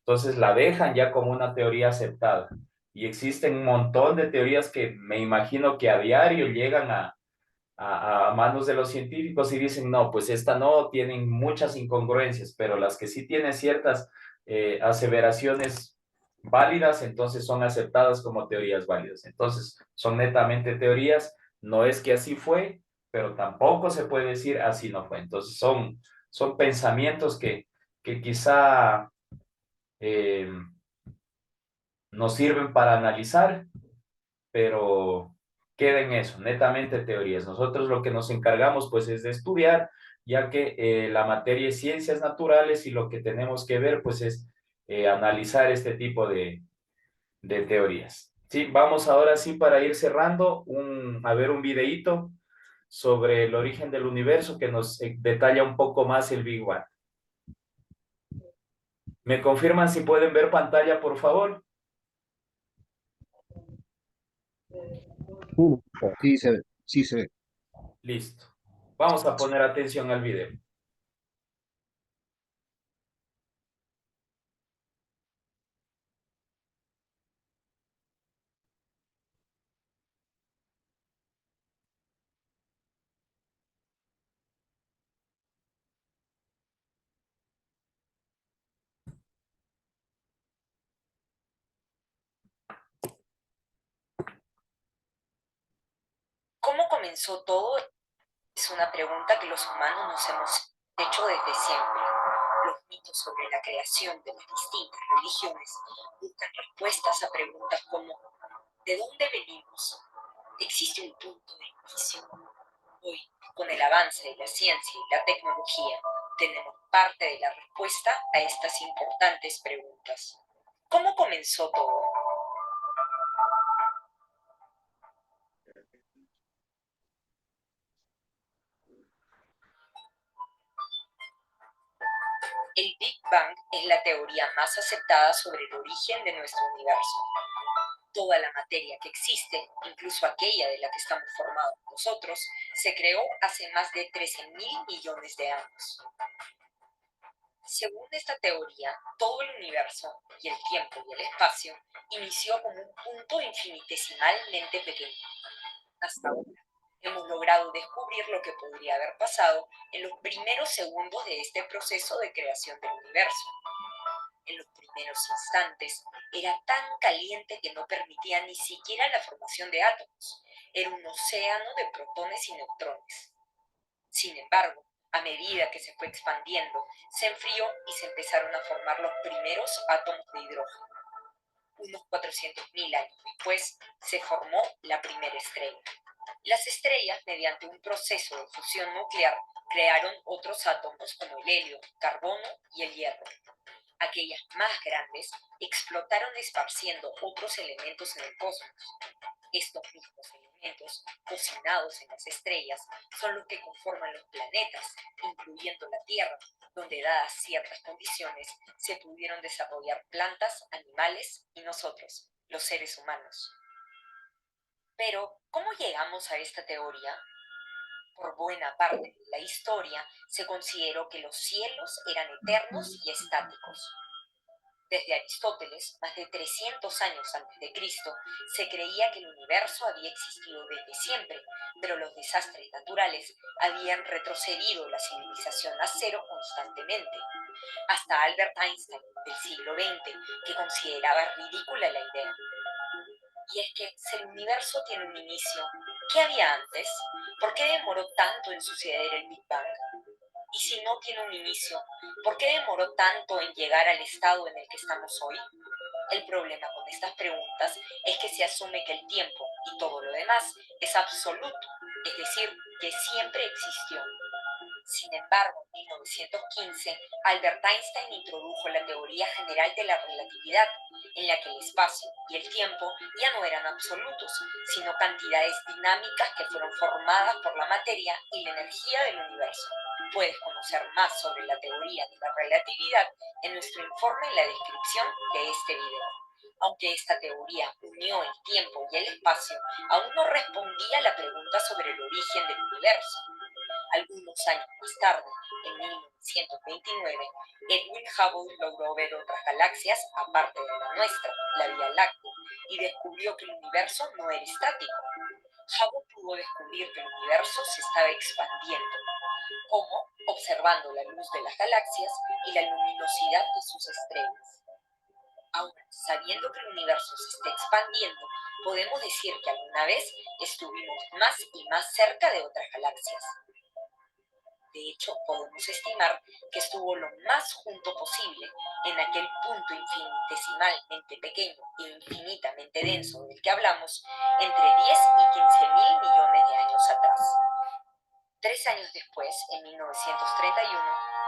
entonces la dejan ya como una teoría aceptada. Y existen un montón de teorías que me imagino que a diario llegan a manos de los científicos y dicen, no, pues esta no, tienen muchas incongruencias, pero las que sí tienen ciertas aseveraciones válidas, entonces son aceptadas como teorías válidas. Entonces, son netamente teorías, no es que así fue, pero tampoco se puede decir así no fue. Entonces, son pensamientos que quizá eh, nos sirven para analizar, pero queda en eso, netamente teorías. Nosotros lo que nos encargamos pues es de estudiar, ya que la materia es ciencias naturales y lo que tenemos que ver pues es analizar este tipo de teorías. Sí, vamos ahora sí para ir cerrando a ver un videíto sobre el origen del universo que nos detalla un poco más el Big Bang. ¿Me confirman si pueden ver pantalla, por favor?
Sí,
Sí se ve, sí se ve.
Listo. Vamos a poner atención al video.
¿Cómo comenzó todo? Es una pregunta que los humanos nos hemos hecho desde siempre. Los mitos sobre la creación de las distintas religiones buscan respuestas a preguntas como ¿de dónde venimos? ¿Existe un punto de inicio? Hoy, con el avance de la ciencia y la tecnología, tenemos parte de la respuesta a estas importantes preguntas. ¿Cómo comenzó todo? El Big Bang es la teoría más aceptada sobre el origen de nuestro universo. Toda la materia que existe, incluso aquella de la que estamos formados nosotros, se creó hace más de 13.000 millones de años. Según esta teoría, todo el universo, y el tiempo y el espacio, inició como un punto infinitesimalmente pequeño. Hasta ahora, hemos logrado descubrir lo que podría haber pasado en los primeros segundos de este proceso de creación del universo. En los primeros instantes, era tan caliente que no permitía ni siquiera la formación de átomos. Era un océano de protones y neutrones. Sin embargo, a medida que se fue expandiendo, se enfrió y se empezaron a formar los primeros átomos de hidrógeno. Unos 400.000 años después, se formó la primera estrella. Las estrellas, mediante un proceso de fusión nuclear, crearon otros átomos como el helio, carbono y el hierro. Aquellas más grandes explotaron esparciendo otros elementos en el cosmos. Estos mismos elementos, cocinados en las estrellas, son los que conforman los planetas, incluyendo la Tierra, donde dadas ciertas condiciones se pudieron desarrollar plantas, animales y nosotros, los seres humanos. Pero, ¿cómo llegamos a esta teoría? Por buena parte de la historia se consideró que los cielos eran eternos y estáticos. Desde Aristóteles, más de 300 años antes de Cristo, se creía que el universo había existido desde siempre, pero los desastres naturales habían retrocedido la civilización a cero constantemente. Hasta Albert Einstein, del siglo XX, que consideraba ridícula la idea. Y es que si el universo tiene un inicio, ¿qué había antes? ¿Por qué demoró tanto en suceder el Big Bang? Y si no tiene un inicio, ¿por qué demoró tanto en llegar al estado en el que estamos hoy? El problema con estas preguntas es que se asume que el tiempo y todo lo demás es absoluto, es decir, que siempre existió. Sin embargo, en 1915, Albert Einstein introdujo la teoría general de la relatividad, en la que el espacio y el tiempo ya no eran absolutos, sino cantidades dinámicas que fueron formadas por la materia y la energía del universo. Puedes conocer más sobre la teoría de la relatividad en nuestro informe en la descripción de este video. Aunque esta teoría unió el tiempo y el espacio, aún no respondía a la pregunta sobre el origen del universo. Algunos años más tarde, en 1929, Edwin Hubble logró ver otras galaxias aparte de la nuestra, la Vía Láctea, y descubrió que el universo no era estático. Hubble pudo descubrir que el universo se estaba expandiendo. ¿Cómo? Observando la luz de las galaxias y la luminosidad de sus estrellas. Ahora, sabiendo que el universo se está expandiendo, podemos decir que alguna vez estuvimos más y más cerca de otras galaxias. De hecho, podemos estimar que estuvo lo más junto posible en aquel punto infinitesimalmente pequeño e infinitamente denso del que hablamos entre 10 y 15 mil millones de años atrás. 3 años después, en 1931,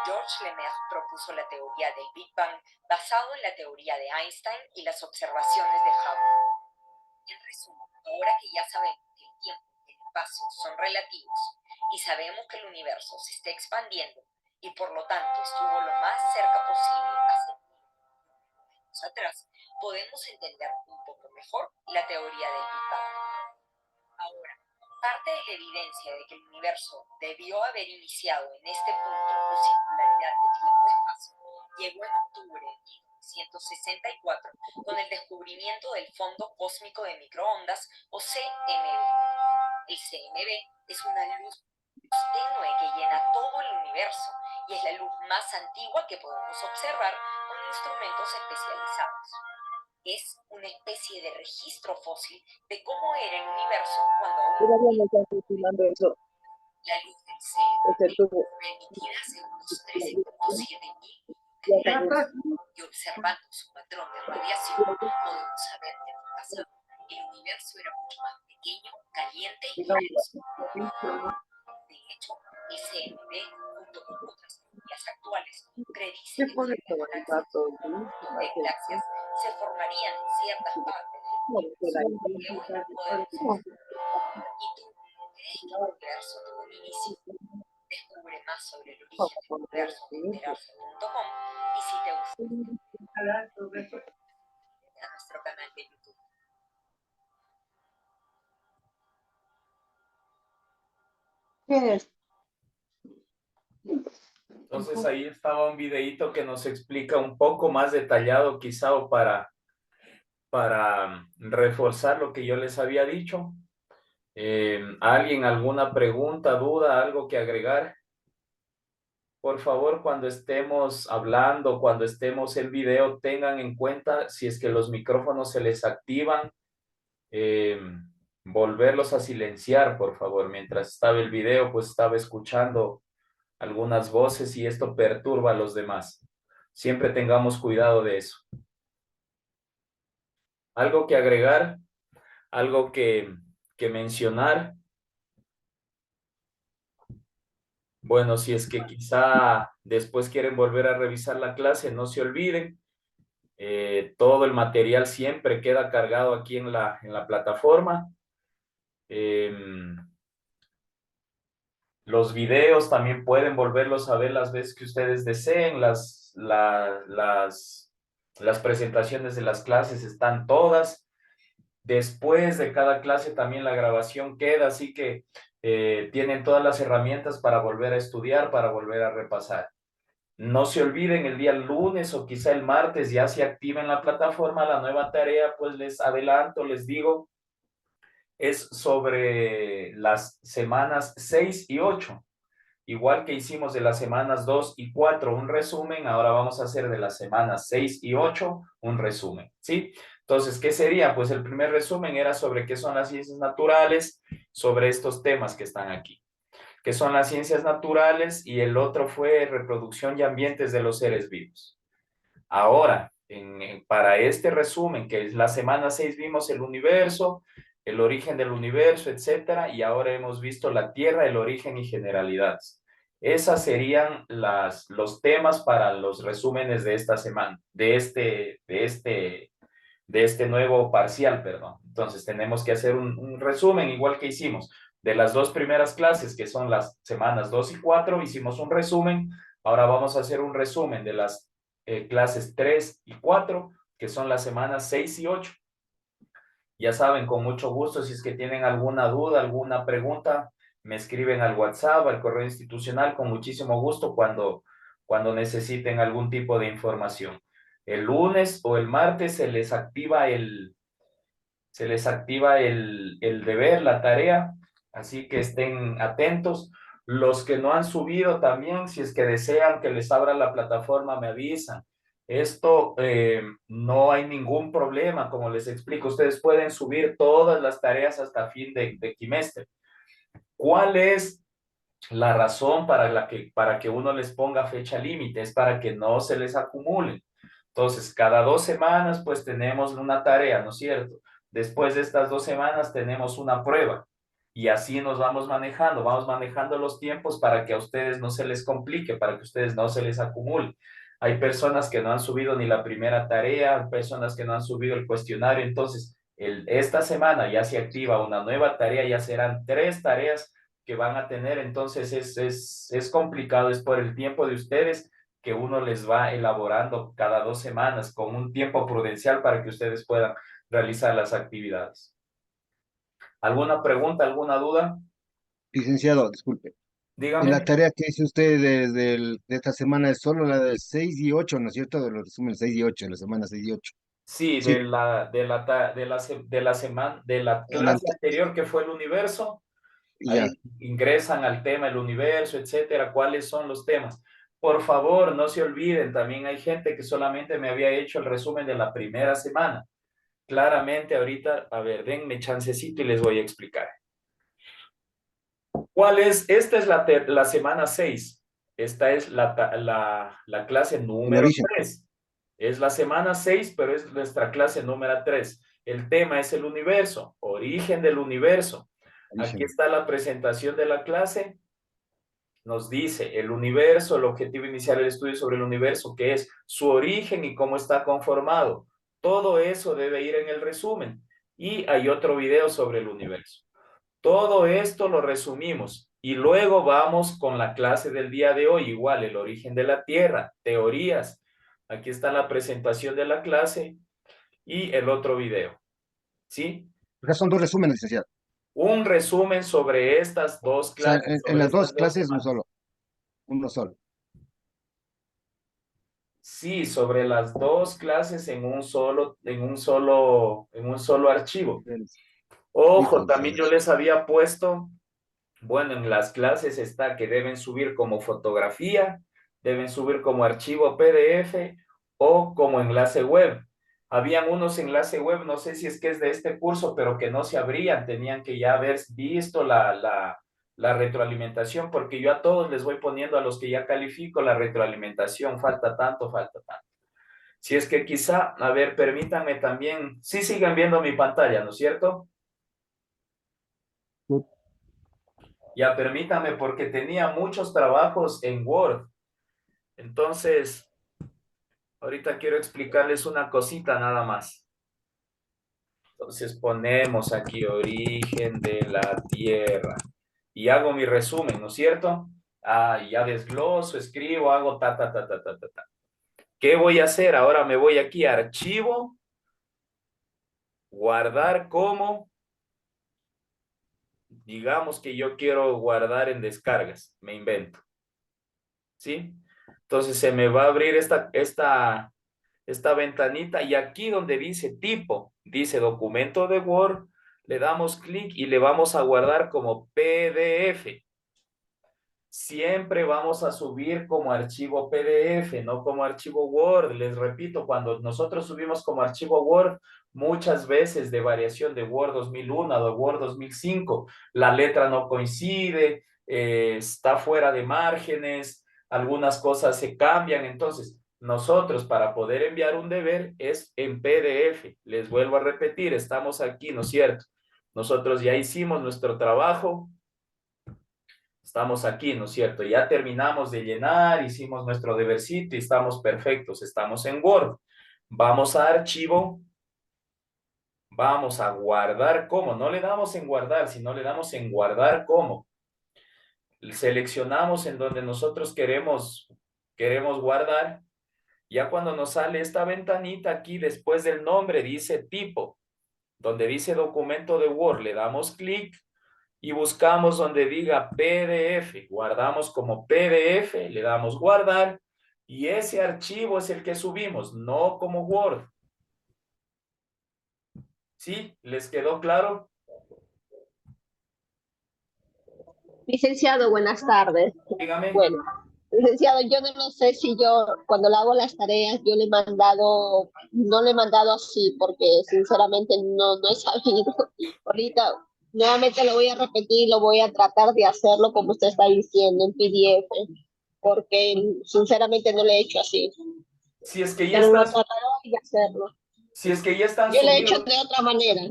Georges Lemaire propuso la teoría del Big Bang basado en la teoría de Einstein y las observaciones de Hubble. En resumen, ahora que ya sabemos que el tiempo y el espacio son relativos y sabemos que el universo se está expandiendo y por lo tanto estuvo lo más cerca posible hace años atrás, podemos entender un poco mejor la teoría del Big Bang. Ahora, parte de la evidencia de que el universo debió haber iniciado en este punto o singularidad de tiempo-espacio llegó en octubre de 1964 con el descubrimiento del fondo cósmico de microondas o CMB. El CMB es una luz tenue que llena todo el universo y es la luz más antigua que podemos observar con instrumentos especializados. Es una especie de registro fósil de cómo era el universo cuando aún la luz del CMB fue emitida hace unos 13.7 mil años y observando su patrón de radiación podemos saber que en el pasado el universo era mucho más pequeño, caliente y denso. De hecho, el CMB, junto con otras teorías actuales, predice que galaxias se formarían en ciertas partes del universo que hoy no podemos observar. ¿Y tú crees que el universo tuvo un inicio? Descubre más sobre el origen del universo en enterarse.com y si te gusta, a nuestro canal de YouTube.
Entonces ahí estaba un videíto que nos explica un poco más detallado quizá o para reforzar lo que yo les había dicho. ¿Alguien alguna pregunta, duda, algo que agregar? Por favor, cuando estemos hablando, cuando estemos en video, tengan en cuenta si es que los micrófonos se les activan, volverlos a silenciar, por favor. Mientras estaba el video, pues estaba escuchando algunas voces y esto perturba a los demás. Siempre tengamos cuidado de eso. ¿Algo que agregar? ¿Algo que mencionar? Bueno, si es que quizá después quieren volver a revisar la clase, no se olviden. Todo el material siempre queda cargado aquí en la plataforma. Los videos también pueden volverlos a ver las veces que ustedes deseen. Las presentaciones de las clases están todas. Después de cada clase también la grabación queda, así que tienen todas las herramientas para volver a estudiar, para volver a repasar. No se olviden, el día lunes o quizá el martes ya se activa en la plataforma la nueva tarea, pues les adelanto, les digo, es sobre las semanas 6 y 8. Igual que hicimos de las semanas 2 y 4 un resumen, ahora vamos a hacer de las semanas 6 y 8 un resumen, ¿sí? Entonces, ¿qué sería? Pues el primer resumen era sobre qué son las ciencias naturales, sobre estos temas que están aquí, qué son las ciencias naturales, y el otro fue reproducción y ambientes de los seres vivos. Ahora, para este resumen, que es la semana 6, vimos el universo, el origen del universo, etcétera, y ahora hemos visto la Tierra, el origen y generalidades. Esas serían los temas para los resúmenes de esta semana, de este nuevo parcial, perdón. Entonces tenemos que hacer un resumen, igual que hicimos de las dos primeras clases, que son las semanas 2 y 4, hicimos un resumen. Ahora vamos a hacer un resumen de las clases 3 y 4, que son las semanas 6 y 8. Ya saben, con mucho gusto, si es que tienen alguna duda, alguna pregunta, me escriben al WhatsApp, al correo institucional, con muchísimo gusto cuando necesiten algún tipo de información. El lunes o el martes se les activa el deber, la tarea, así que estén atentos. Los que no han subido también, si es que desean que les abra la plataforma, me avisan. Esto no hay ningún problema, como les explico, ustedes pueden subir todas las tareas hasta fin de trimestre. ¿Cuál es la razón para que uno les ponga fecha límite? Es para que no se les acumulen. Entonces, cada 2 semanas, pues tenemos una tarea, ¿no es cierto? Después de estas 2 semanas tenemos una prueba, y así nos vamos manejando los tiempos para que a ustedes no se les complique, para que ustedes no se les acumule. Hay personas que no han subido ni la primera tarea, hay personas que no han subido el cuestionario. Entonces, esta semana ya se activa una nueva tarea, ya serán 3 tareas que van a tener. Entonces es complicado, es por el tiempo de ustedes que uno les va elaborando cada 2 semanas con un tiempo prudencial para que ustedes puedan realizar las actividades. ¿Alguna pregunta, alguna duda?
Licenciado, disculpe. Y la
Dígame.
tarea que hizo usted de esta semana es solo la de 6 y 8, ¿no es cierto? De los resúmenes 6 y 8, la semana 6 y 8.
Sí,
Sí,
de la
el
clase
ante-
anterior, que fue el universo.
ya.
Ahí ingresan al tema el universo, etcétera, cuáles son los temas. Por favor, no se olviden, también hay gente que solamente me había hecho el resumen de la primera semana. Claramente ahorita, a ver, denme chancecito y les voy a explicar. ¿Cuál es? Esta es la semana 6. Esta es la clase
El
número
origen.
3. Es la semana 6, pero es nuestra clase número 3. El tema es el universo, origen del universo. Aquí
Origen.
está la presentación de la clase. Nos dice el universo, el objetivo inicial del estudio sobre el universo, que es su origen y cómo está conformado. Todo eso debe ir en el resumen. Y hay otro video sobre el universo. Todo esto lo resumimos y luego vamos con la clase del día de hoy, igual el origen de la Tierra, teorías. Aquí está la presentación de la clase y el otro video, ¿sí?
Acá son dos resúmenes, licenciado.
Un resumen sobre estas dos
O sea,
clases,
en
sobre
las
estas
dos
dos
clases
semanas.
uno solo.
Sí, sobre las dos clases en un solo archivo.
Listo,
Ojo, también yo
licenciado.
les había puesto. Bueno, en las clases está que deben subir como fotografía, deben subir como archivo PDF o como enlace web. Habían unos enlaces web, no sé si es que es de este curso, pero que no se abrían, tenían que ya haber visto la retroalimentación, porque yo a todos les voy poniendo, a los que ya califico, la retroalimentación, falta tanto, falta tanto. Si es que quizá, a ver, permítanme también, sí siguen viendo mi pantalla, ¿no es cierto?
Sí.
Ya permítame, porque tenía muchos trabajos en Word. Entonces, ahorita quiero explicarles una cosita nada más. Entonces ponemos aquí origen de la Tierra y hago mi resumen, ¿no es cierto? Ya desgloso, escribo, hago ta, ta, ta, ta, ta, ta, ta. ¿Qué voy a hacer? Ahora me voy aquí a archivo, guardar como, digamos que yo quiero guardar en descargas, me invento. ¿Sí? Entonces se me va a abrir esta ventanita y aquí donde dice tipo, dice documento de Word, le damos clic y le vamos a guardar como PDF. Siempre vamos a subir como archivo PDF, no como archivo Word. Les repito, cuando nosotros subimos como archivo Word, muchas veces de variación de Word 2001 a Word 2005, la letra no coincide, está fuera de márgenes, algunas cosas se cambian. Entonces, nosotros para poder enviar un deber es en PDF. Les vuelvo a repetir, estamos aquí, ¿no es cierto? Nosotros ya hicimos nuestro trabajo. Estamos aquí, ¿no es cierto? Ya terminamos de llenar, hicimos nuestro debercito y estamos perfectos. Estamos en Word. Vamos a archivo. Vamos a guardar como. No le damos en guardar, sino le damos en guardar como. Seleccionamos en donde nosotros queremos guardar. Ya cuando nos sale esta ventanita aquí, después del nombre dice tipo. Donde dice documento de Word, le damos clic y buscamos donde diga PDF, guardamos como PDF, le damos guardar y ese archivo es el que subimos, no como Word. ¿Sí? ¿Les quedó claro?
Licenciado, buenas tardes.
Dígame.
Bueno, licenciado, yo no lo sé si yo, cuando le hago las tareas, yo le he mandado, no le he mandado así, porque sinceramente no he sabido. Ahorita nuevamente lo voy a repetir, lo voy a tratar de hacerlo como usted está diciendo, en PDF, porque sinceramente no lo he hecho así.
Si es que ya
Pero lo
están,
trataré de hacerlo.
si es que ya están
Yo lo he hecho
subidos,
de otra manera.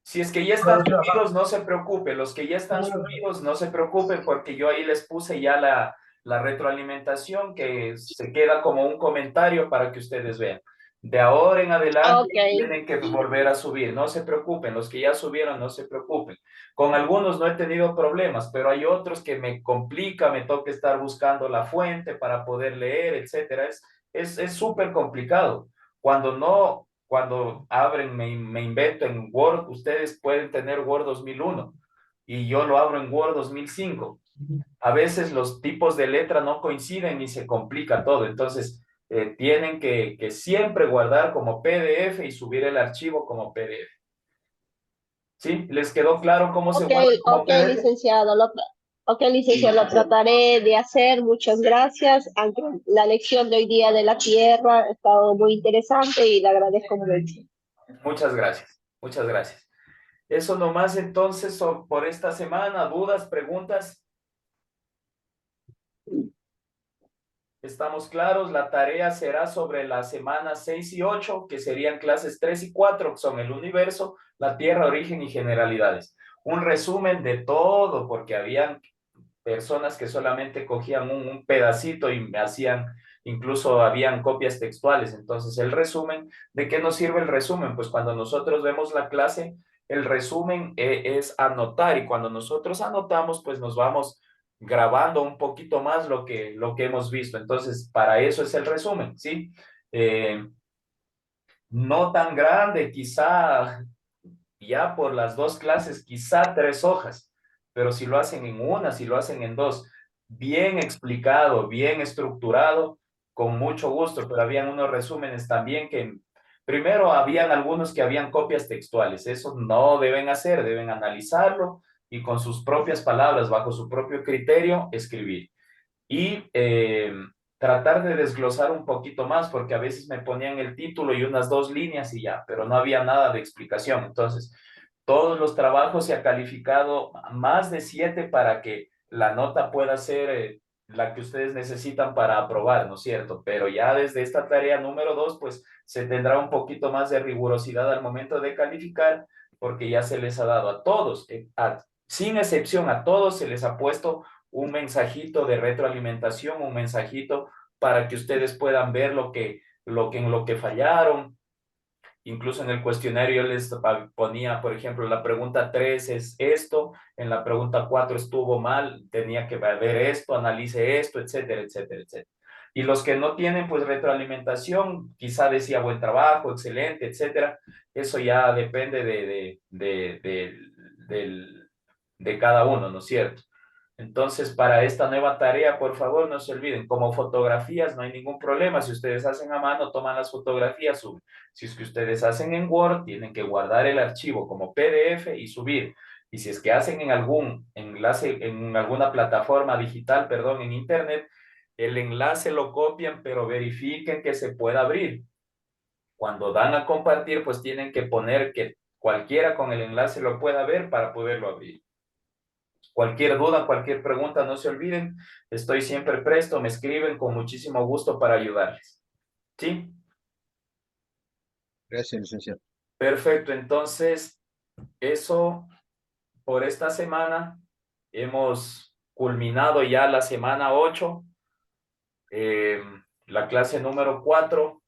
si es que ya están subidos, no se preocupe. Los que ya están subidos, no se preocupen porque yo ahí les puse ya la retroalimentación que se queda como un comentario para que ustedes vean. De ahora en adelante
Ok,
tienen que volver a subir. No se preocupen. Los que ya subieron, no se preocupen. Con algunos no he tenido problemas, pero hay otros que me complica, me toca estar buscando la fuente para poder leer, etcétera. Es súper complicado. Cuando abren, me invento en Word, ustedes pueden tener Word 2001 y yo lo abro en Word 2005. A veces los tipos de letra no coinciden y se complica todo. Entonces, tienen que siempre guardar como PDF y subir el archivo como PDF. ¿Sí? ¿Les quedó claro cómo se
ok,
guarda como
ok,
PDF?
licenciado, ok, licenciado, lo trataré de hacer. Muchas gracias. Aunque la lección de hoy día de la tierra ha estado muy interesante y le agradezco mucho.
Muchas gracias. Muchas gracias. Eso nomás entonces por esta semana. ¿Dudas, preguntas? Estamos claros, la tarea será sobre las semanas 6 y 8, que serían clases 3 y 4, que son el universo, la Tierra, origen y generalidades. Un resumen de todo, porque habían personas que solamente cogían un pedacito y me hacían, incluso habían copias textuales. Entonces, el resumen, ¿de qué nos sirve el resumen? Pues cuando nosotros vemos la clase, el resumen es anotar y cuando nosotros anotamos, pues nos vamos grabando un poquito más lo que hemos visto. Entonces, para eso es el resumen, ¿sí? No tan grande, quizá ya por las dos clases, quizá 3 hojas, pero si lo hacen en una, si lo hacen en dos, bien explicado, bien estructurado, con mucho gusto, pero habían unos resúmenes también que, primero, habían algunos que habían copias textuales, eso no deben hacer, deben analizarlo y con sus propias palabras, bajo su propio criterio, escribir y tratar de desglosar un poquito más, porque a veces me ponían el título y unas 2 líneas y ya, pero no había nada de explicación. Entonces, todos los trabajos se ha calificado más de 7 para que la nota pueda ser la que ustedes necesitan para aprobar, ¿no es cierto? Pero ya desde esta tarea número 2, pues se tendrá un poquito más de rigurosidad al momento de calificar, porque ya se les ha dado a todos, sin excepción, a todos se les ha puesto un mensajito de retroalimentación, un mensajito para que ustedes puedan ver en lo que fallaron. Incluso en el cuestionario yo les ponía, por ejemplo, la pregunta 3 es esto, en la pregunta 4 estuvo mal, tenía que ver esto, analice esto, etcétera, etcétera, etcétera. Y los que no tienen pues retroalimentación, quizá decía buen trabajo, excelente, etcétera. Eso ya depende de cada uno, ¿no es cierto? Entonces, para esta nueva tarea, por favor, no se olviden, como fotografías no hay ningún problema. Si ustedes hacen a mano, toman las fotografías, suben. Si es que ustedes hacen en Word, tienen que guardar el archivo como PDF y subir. Y si es que hacen en algún enlace, en alguna plataforma digital, perdón, en Internet, el enlace lo copian, pero verifiquen que se pueda abrir. Cuando dan a compartir, pues tienen que poner que cualquiera con el enlace lo pueda ver para poderlo abrir. Cualquier duda, cualquier pregunta, no se olviden, estoy siempre presto, me escriben con muchísimo gusto para ayudarles. ¿Sí?
Gracias, licenciado.
Perfecto, entonces, eso por esta semana. Hemos culminado ya la semana 8, la clase número 4.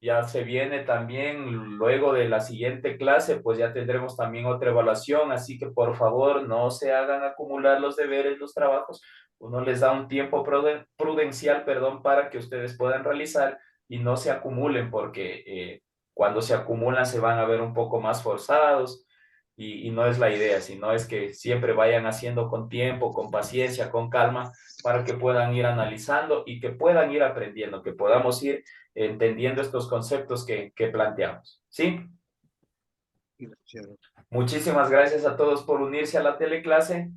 Ya se viene también, luego de la siguiente clase, pues ya tendremos también otra evaluación, así que por favor no se hagan acumular los deberes, los trabajos. Uno les da un tiempo prudencial, perdón, para que ustedes puedan realizar y no se acumulen, porque cuando se acumulan se van a ver un poco más forzados y no es la idea, sino es que siempre vayan haciendo con tiempo, con paciencia, con calma, para que puedan ir analizando y que puedan ir aprendiendo, que podamos ir entendiendo estos conceptos que planteamos. ¿Sí?
Sí, licenciado.
Muchísimas gracias a todos por unirse a la teleclase.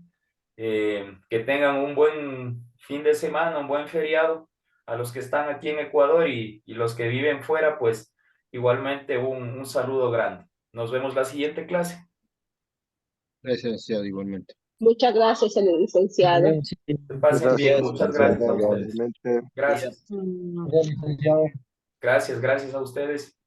Que tengan un buen fin de semana, un buen feriado. A los que están aquí en Ecuador y los que viven fuera, pues igualmente un saludo grande. Nos vemos la siguiente clase.
Gracias, licenciado, igualmente.
Muchas gracias, señor licenciado.
Que pasen bien. Muchas gracias a ustedes.
Igualmente.
Gracias.
Licenciado.
Gracias a ustedes.